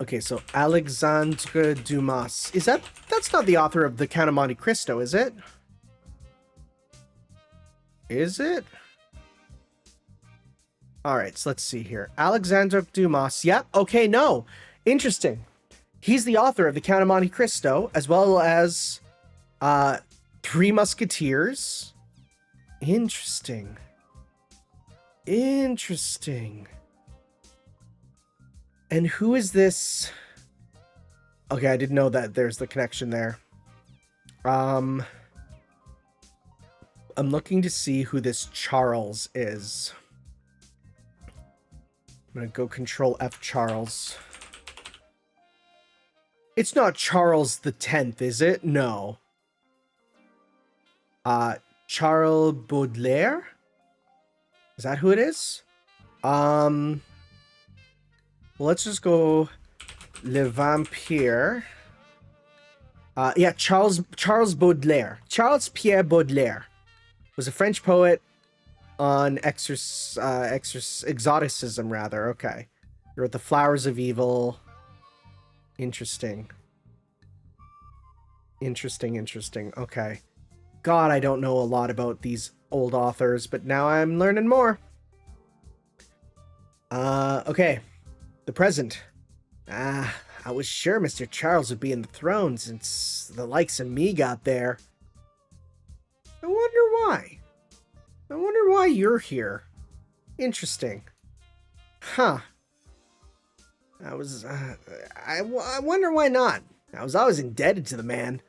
Okay, so Alexandre Dumas. That's not the author of The Count of Monte Cristo, is it? Is it? Alright, so let's see here. Alexandre Dumas. Yep, okay, no. Interesting. He's the author of The Count of Monte Cristo, as well as Three Musketeers. Interesting. Interesting. And who is this? Okay, I didn't know that there's the connection there. I'm looking to see who this Charles is. I'm gonna go Control F Charles. It's not Charles the 10th, is it? No. Charles Baudelaire? Is that who it is? Well, let's just go Le Vampire. Yeah, Charles Baudelaire. Charles Pierre Baudelaire was a French poet on exoticism, rather. Okay. He wrote The Flowers of Evil. Interesting. Interesting. Okay. God, I don't know a lot about these old authors, but now I'm learning more. Okay. The present. I was sure Mr. Charles would be in the throne since the likes of me got there. I wonder why you're here. Interesting. Huh. I wonder why not. I was always indebted to the man.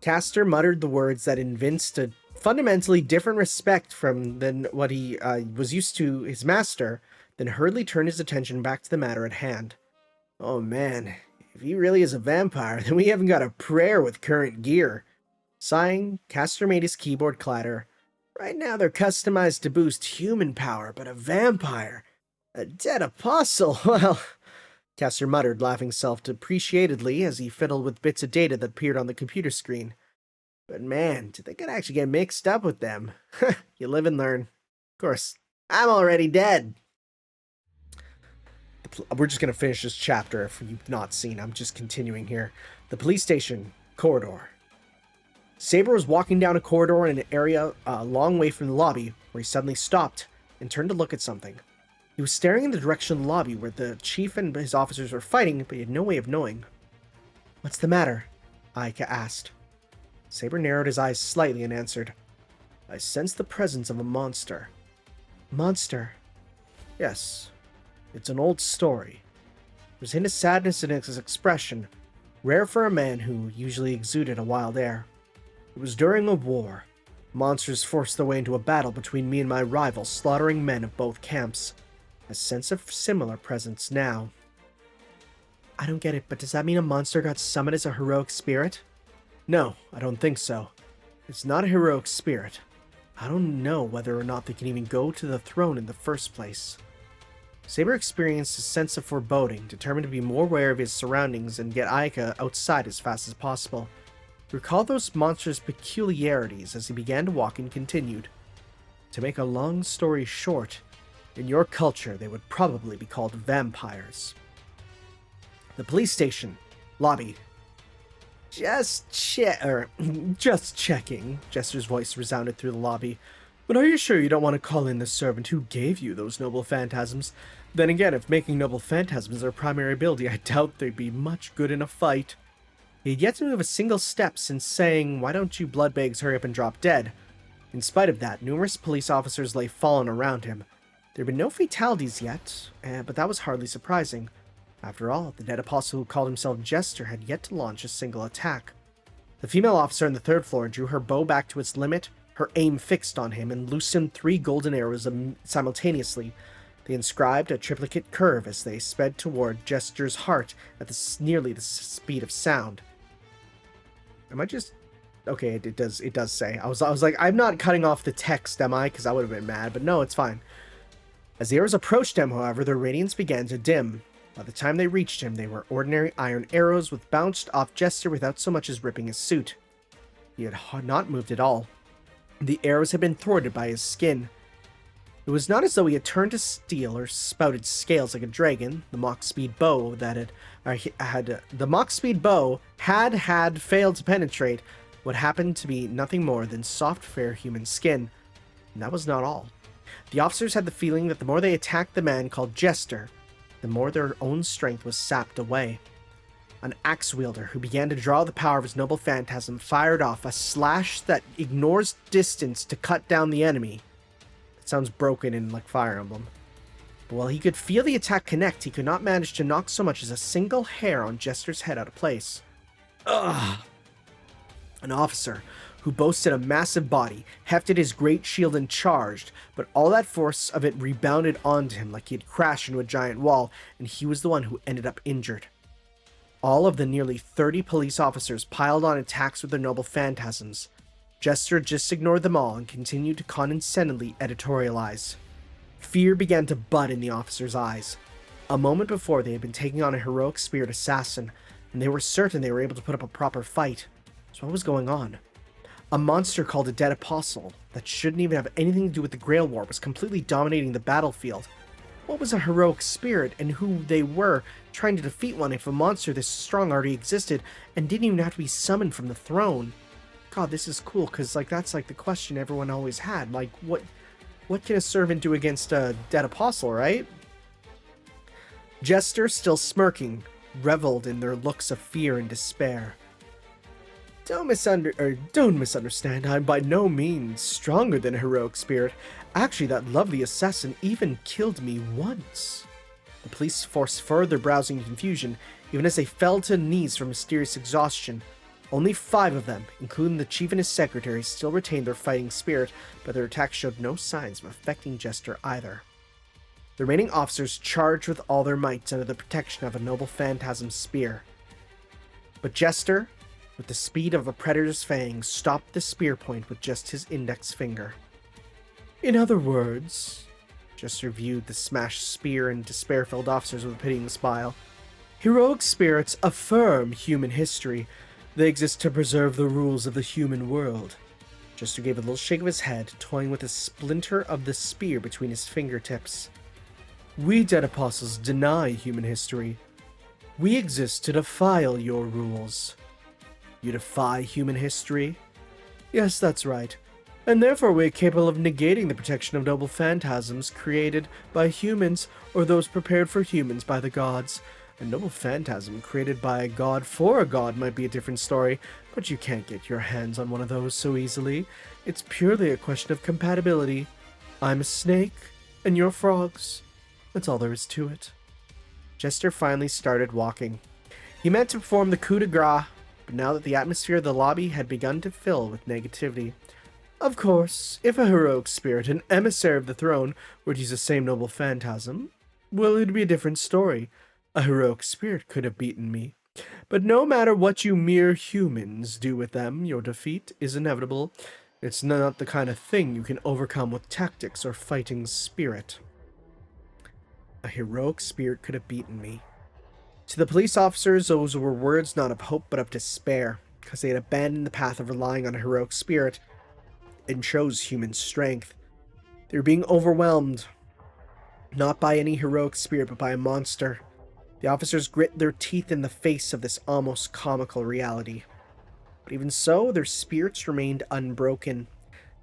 Castor muttered the words that evinced a fundamentally different respect than what he was used to his master, then hurriedly turned his attention back to the matter at hand. Oh man, if he really is a vampire, then we haven't got a prayer with current gear. Sighing, Castor made his keyboard clatter. Right now they're customized to boost human power, but a vampire? A dead apostle? Well... Castor muttered, laughing self-depreciatedly as he fiddled with bits of data that appeared on the computer screen. But man, to think I'd actually get mixed up with them. You live and learn. Of course, I'm already dead. We're just going to finish this chapter if you've not seen. I'm just continuing here. The police station corridor. Saber was walking down a corridor in an area a long way from the lobby where he suddenly stopped and turned to look at something. He was staring in the direction of the lobby where the chief and his officers were fighting, but he had no way of knowing. What's the matter? Ayaka asked. Saber narrowed his eyes slightly and answered, I sense the presence of a monster. Monster? Yes. It's an old story. There's a hint of sadness in his expression, rare for a man who usually exuded a wild air. It was during a war. Monsters forced their way into a battle between me and my rival, slaughtering men of both camps. A sense of similar presence now. I don't get it, but does that mean a monster got summoned as a heroic spirit? No, I don't think so. It's not a heroic spirit. I don't know whether or not they can even go to the throne in the first place. Saber experienced a sense of foreboding, determined to be more aware of his surroundings and get Ayaka outside as fast as possible. He recalled those monsters' peculiarities as he began to walk and continued. To make a long story short, in your culture, they would probably be called vampires. The police station. Lobby. Just checking. Jester's voice resounded through the lobby. But are you sure you don't want to call in the servant who gave you those noble phantasms? Then again, if making noble phantasms their primary ability, I doubt they'd be much good in a fight. He had yet to move a single step since saying, why don't you bloodbags hurry up and drop dead? In spite of that, numerous police officers lay fallen around him. There had been no fatalities yet, but that was hardly surprising. After all, the dead apostle who called himself Jester had yet to launch a single attack. The female officer on the third floor drew her bow back to its limit, her aim fixed on him, and loosened 3 golden arrows simultaneously. They inscribed a triplicate curve as they sped toward Jester's heart at nearly the speed of sound. Am I just... Okay, it does say. I was like, I'm not cutting off the text, am I? Because I would have been mad, but no, it's fine. As the arrows approached him, however, their radiance began to dim. By the time they reached him, they were ordinary iron arrows which bounced off Jester without so much as ripping his suit. He had not moved at all. The arrows had been thwarted by his skin. It was not as though he had turned to steel or spouted scales like a dragon. The mock speed bow had failed to penetrate what happened to be nothing more than soft, fair human skin. And that was not all. The officers had the feeling that the more they attacked the man called Jester, the more their own strength was sapped away. An axe wielder who began to draw the power of his noble phantasm fired off a slash that ignores distance to cut down the enemy. It sounds broken in like Fire Emblem. But while he could feel the attack connect, he could not manage to knock so much as a single hair on Jester's head out of place. Ugh! An officer who boasted a massive body hefted his great shield and charged, but all that force of it rebounded onto him like he had crashed into a giant wall, and he was the one who ended up injured. All of the nearly 30 police officers piled on attacks with their noble phantasms. Jester just ignored them all and continued to condescendingly editorialize. Fear began to bud in the officers' eyes. A moment before, they had been taking on a heroic spirit assassin, and they were certain they were able to put up a proper fight. So what was going on? A monster called a dead apostle that shouldn't even have anything to do with the Grail War was completely dominating the battlefield. What was a heroic spirit, and who they were trying to defeat one if a monster this strong already existed and didn't even have to be summoned from the throne? God, this is cool, because that's the question everyone always had. Like, what can a servant do against a dead apostle, right? Jester, still smirking, reveled in their looks of fear and despair. Don't misunderstand, I'm by no means stronger than a heroic spirit. Actually, that lovely assassin even killed me once. The police force further browsing in confusion, even as they fell to knees from mysterious exhaustion. Only 5 of them, including the chief and his secretary, still retained their fighting spirit, but their attack showed no signs of affecting Jester either. The remaining officers charged with all their might under the protection of a noble phantasm spear. But Jester, with the speed of a predator's fangs, stopped the spear point with just his index finger. In other words, Jester viewed the smashed spear and despair-filled officers with a pitying smile. Heroic spirits affirm human history. They exist to preserve the rules of the human world. Jester gave a little shake of his head, toying with a splinter of the spear between his fingertips. We dead apostles deny human history. We exist to defile your rules. You defy human history? Yes, that's right. And therefore we are capable of negating the protection of noble phantasms created by humans or those prepared for humans by the gods. A noble phantasm created by a god for a god might be a different story, but you can't get your hands on one of those so easily. It's purely a question of compatibility. I'm a snake, and you're frogs. That's all there is to it. Jester finally started walking. He meant to perform the coup de grace, but now that the atmosphere of the lobby had begun to fill with negativity. Of course, if a heroic spirit, an emissary of the throne, were to use the same noble phantasm, well, it'd be a different story. A heroic spirit could have beaten me. But no matter what you mere humans do with them, your defeat is inevitable. It's not the kind of thing you can overcome with tactics or fighting spirit. A heroic spirit could have beaten me. To the police officers, those were words not of hope but of despair, because they had abandoned the path of relying on a heroic spirit and chose human strength. They were being overwhelmed, not by any heroic spirit, but by a monster. The officers grit their teeth in the face of this almost comical reality. But even so, their spirits remained unbroken,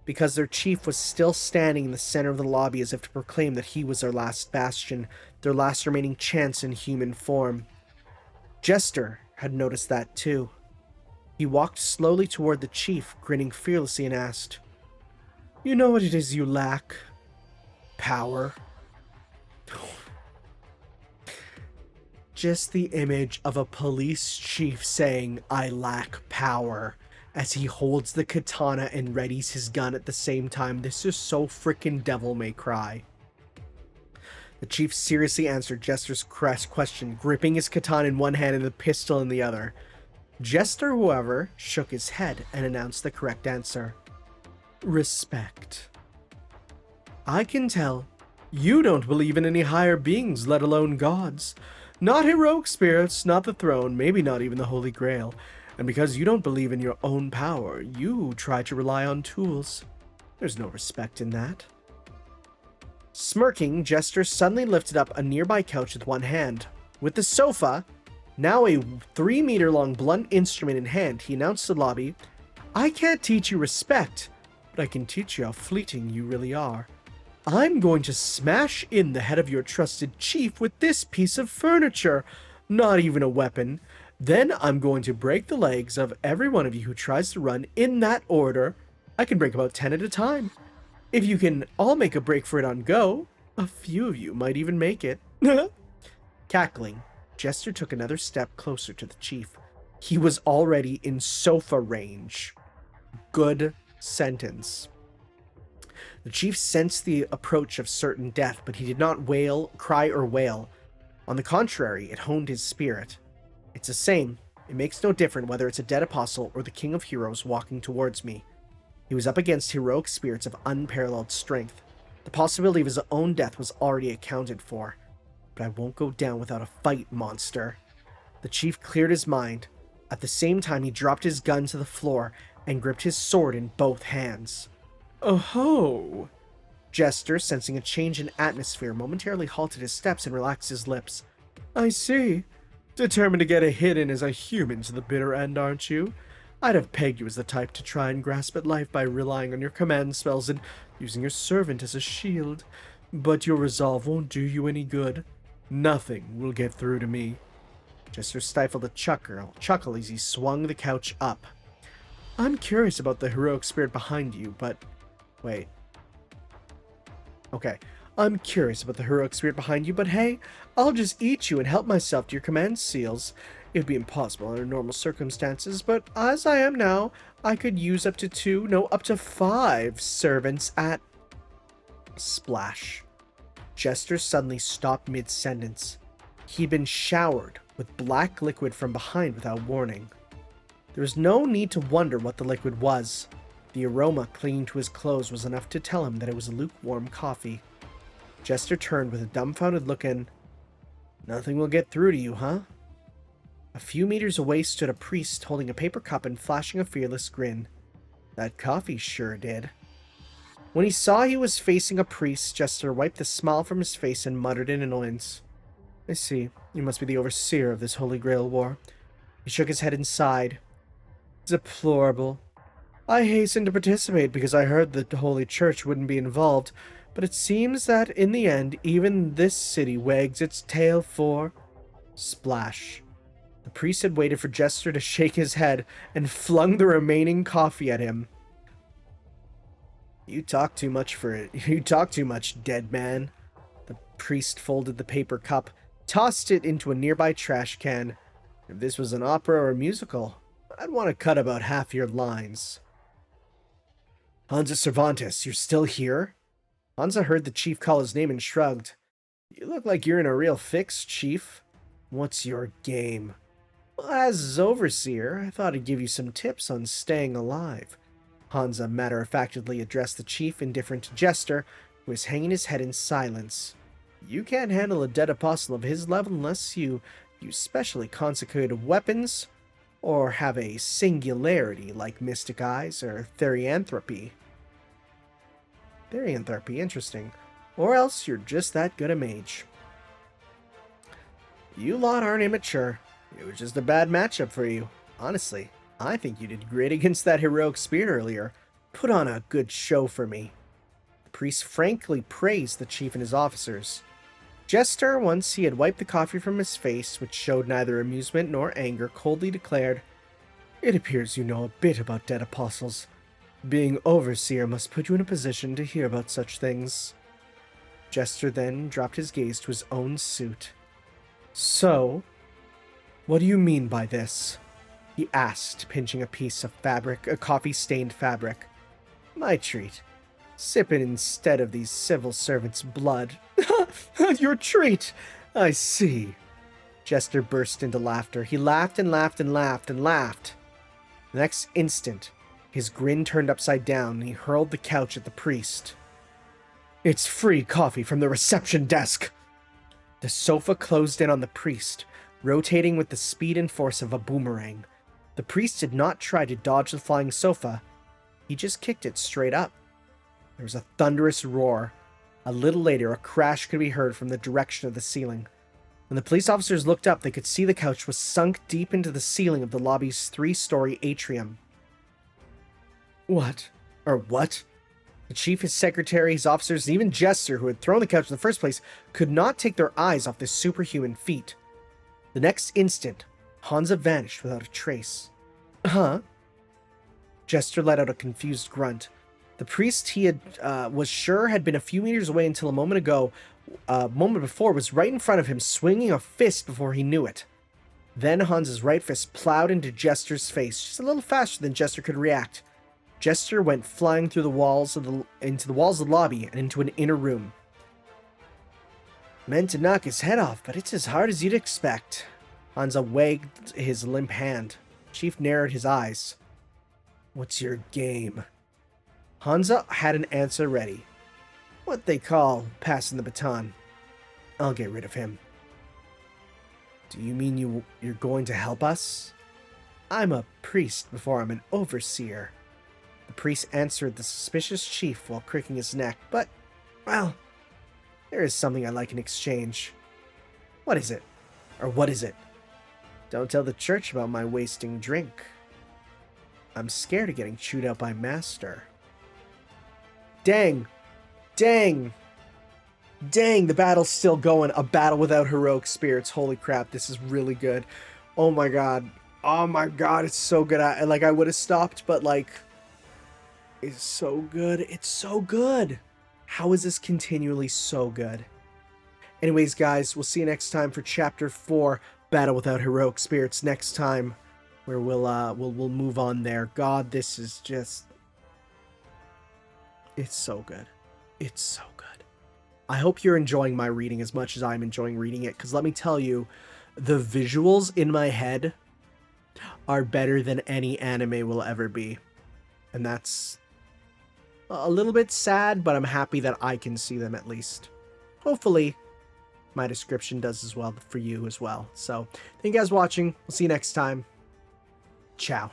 because their chief was still standing in the center of the lobby as if to proclaim that he was their last bastion, their last remaining chance in human form. Jester had noticed that too. He walked slowly toward the chief, grinning fearlessly, and asked, "You know what it is you lack? Power." Just the image of a police chief saying, "I lack power," as he holds the katana and readies his gun at the same time. This is so freaking Devil May Cry. The chief seriously answered Jester's question, gripping his katana in one hand and the pistol in the other. Jester, however, shook his head and announced the correct answer. Respect. I can tell. You don't believe in any higher beings, let alone gods. Not heroic spirits, not the throne, maybe not even the Holy Grail. And because you don't believe in your own power, you try to rely on tools. There's no respect in that. Smirking, Jester suddenly lifted up a nearby couch with one hand. With the sofa, now a 3-meter-long blunt instrument in hand, he announced to the lobby, "I can't teach you respect, but I can teach you how fleeting you really are. I'm going to smash in the head of your trusted chief with this piece of furniture. Not even a weapon. Then I'm going to break the legs of every one of you who tries to run in that order. I can break about 10 at a time. If you can all make a break for it on go, a few of you might even make it. Cackling, Jester took another step closer to the chief. He was already in sofa range. Good sentence. The chief sensed the approach of certain death, but he did not cry or wail. On the contrary, it honed his spirit. It's the same. It makes no difference whether it's a dead apostle or the king of heroes walking towards me. He was up against heroic spirits of unparalleled strength. The possibility of his own death was already accounted for. But I won't go down without a fight, monster. The chief cleared his mind. At the same time, he dropped his gun to the floor and gripped his sword in both hands. Oh-ho! Jester, sensing a change in atmosphere, momentarily halted his steps and relaxed his lips. I see. Determined to get a hit in as a human to the bitter end, aren't you? I'd have pegged you as the type to try and grasp at life by relying on your command spells and using your servant as a shield. But your resolve won't do you any good. Nothing will get through to me. Jester stifled a chuckle as he swung the couch up. I'm curious about the heroic spirit behind you, but... Wait. Okay. I'm curious about the heroic spirit behind you, but hey, I'll just eat you and help myself to your command seals. It would be impossible under normal circumstances, but as I am now, I could use up to 5 servants at... Splash. Jester suddenly stopped mid-sentence. He'd been showered with black liquid from behind without warning. There was no need to wonder what the liquid was. The aroma clinging to his clothes was enough to tell him that it was lukewarm coffee. Jester turned with a dumbfounded look and... Nothing will get through to you, huh? A few meters away stood a priest holding a paper cup and flashing a fearless grin. That coffee sure did. When he saw he was facing a priest, Jester wiped the smile from his face and muttered in annoyance. I see. You must be the overseer of this Holy Grail war. He shook his head and sighed. Deplorable. I hastened to participate because I heard that the Holy Church wouldn't be involved, but it seems that in the end, even this city wags its tail for... Splash. The priest had waited for Jester to shake his head and flung the remaining coffee at him. You talk too much for it. You talk too much, dead man. The priest folded the paper cup, tossed it into a nearby trash can. If this was an opera or a musical, I'd want to cut about half your lines. Hansa Cervantes, you're still here? Hansa heard the chief call his name and shrugged. You look like you're in a real fix, chief. What's your game? Well, as overseer, I thought I'd give you some tips on staying alive. Hansa matter-of-factly addressed the chief, indifferent to Jester, who was hanging his head in silence. You can't handle a dead apostle of his level unless you use specially consecrated weapons, or have a singularity like Mystic Eyes or Therianthropy. Therianthropy, interesting. Or else you're just that good a mage. You lot aren't immature. It was just a bad matchup for you. Honestly, I think you did great against that heroic spirit earlier. Put on a good show for me. The priest frankly praised the chief and his officers. Jester, once he had wiped the coffee from his face, which showed neither amusement nor anger, coldly declared, It appears you know a bit about dead apostles. Being overseer must put you in a position to hear about such things. Jester then dropped his gaze to his own suit. So, what do you mean by this? He asked, pinching a piece of fabric, a coffee-stained fabric. My treat. Sip it instead of these civil servants' blood. Your treat! I see. Jester burst into laughter. He laughed and laughed and laughed and laughed. The next instant, his grin turned upside down and he hurled the couch at the priest. It's free coffee from the reception desk! The sofa closed in on the priest, rotating with the speed and force of a boomerang. The priest did not try to dodge the flying sofa. He just kicked it straight up. There was a thunderous roar. A little later, a crash could be heard from the direction of the ceiling. When the police officers looked up, they could see the couch was sunk deep into the ceiling of the lobby's 3-story atrium. What? The chief, his secretary, his officers, and even Jester, who had thrown the couch in the first place, could not take their eyes off this superhuman feat. The next instant, Hansa vanished without a trace. Huh? Jester let out a confused grunt. The priest he had was sure had been a few meters away until a moment before was right in front of him, swinging a fist before he knew it. Then Hansa's right fist plowed into Jester's face, just a little faster than Jester could react. Jester went flying through into the walls of the lobby and into an inner room. Meant to knock his head off, but it's as hard as you'd expect. Hansa wagged his limp hand. Chief narrowed his eyes. What's your game? Hansa had an answer ready. What they call passing the baton. I'll get rid of him. Do you mean you're going to help us? I'm a priest before I'm an overseer. The priest answered the suspicious chief while cricking his neck, but, well, there is something I'd like in exchange. What is it? Or what is it? Don't tell the church about my wasting drink. I'm scared of getting chewed out by Master. Dang! Dang! Dang, the battle's still going. A battle without heroic spirits. Holy crap, this is really good. Oh my god. Oh my god, it's so good. I would have stopped, but it's so good. It's so good. How is this continually so good? Anyways, guys, we'll see you next time for Chapter 4, Battle Without Heroic Spirits. Next time, where we'll move on there. God, this is just... It's so good. It's so good. I hope you're enjoying my reading as much as I'm enjoying reading it, because let me tell you, the visuals in my head are better than any anime will ever be. And that's a little bit sad, but I'm happy that I can see them at least. Hopefully, my description does as well for you as well. So, thank you guys for watching. We'll see you next time. Ciao.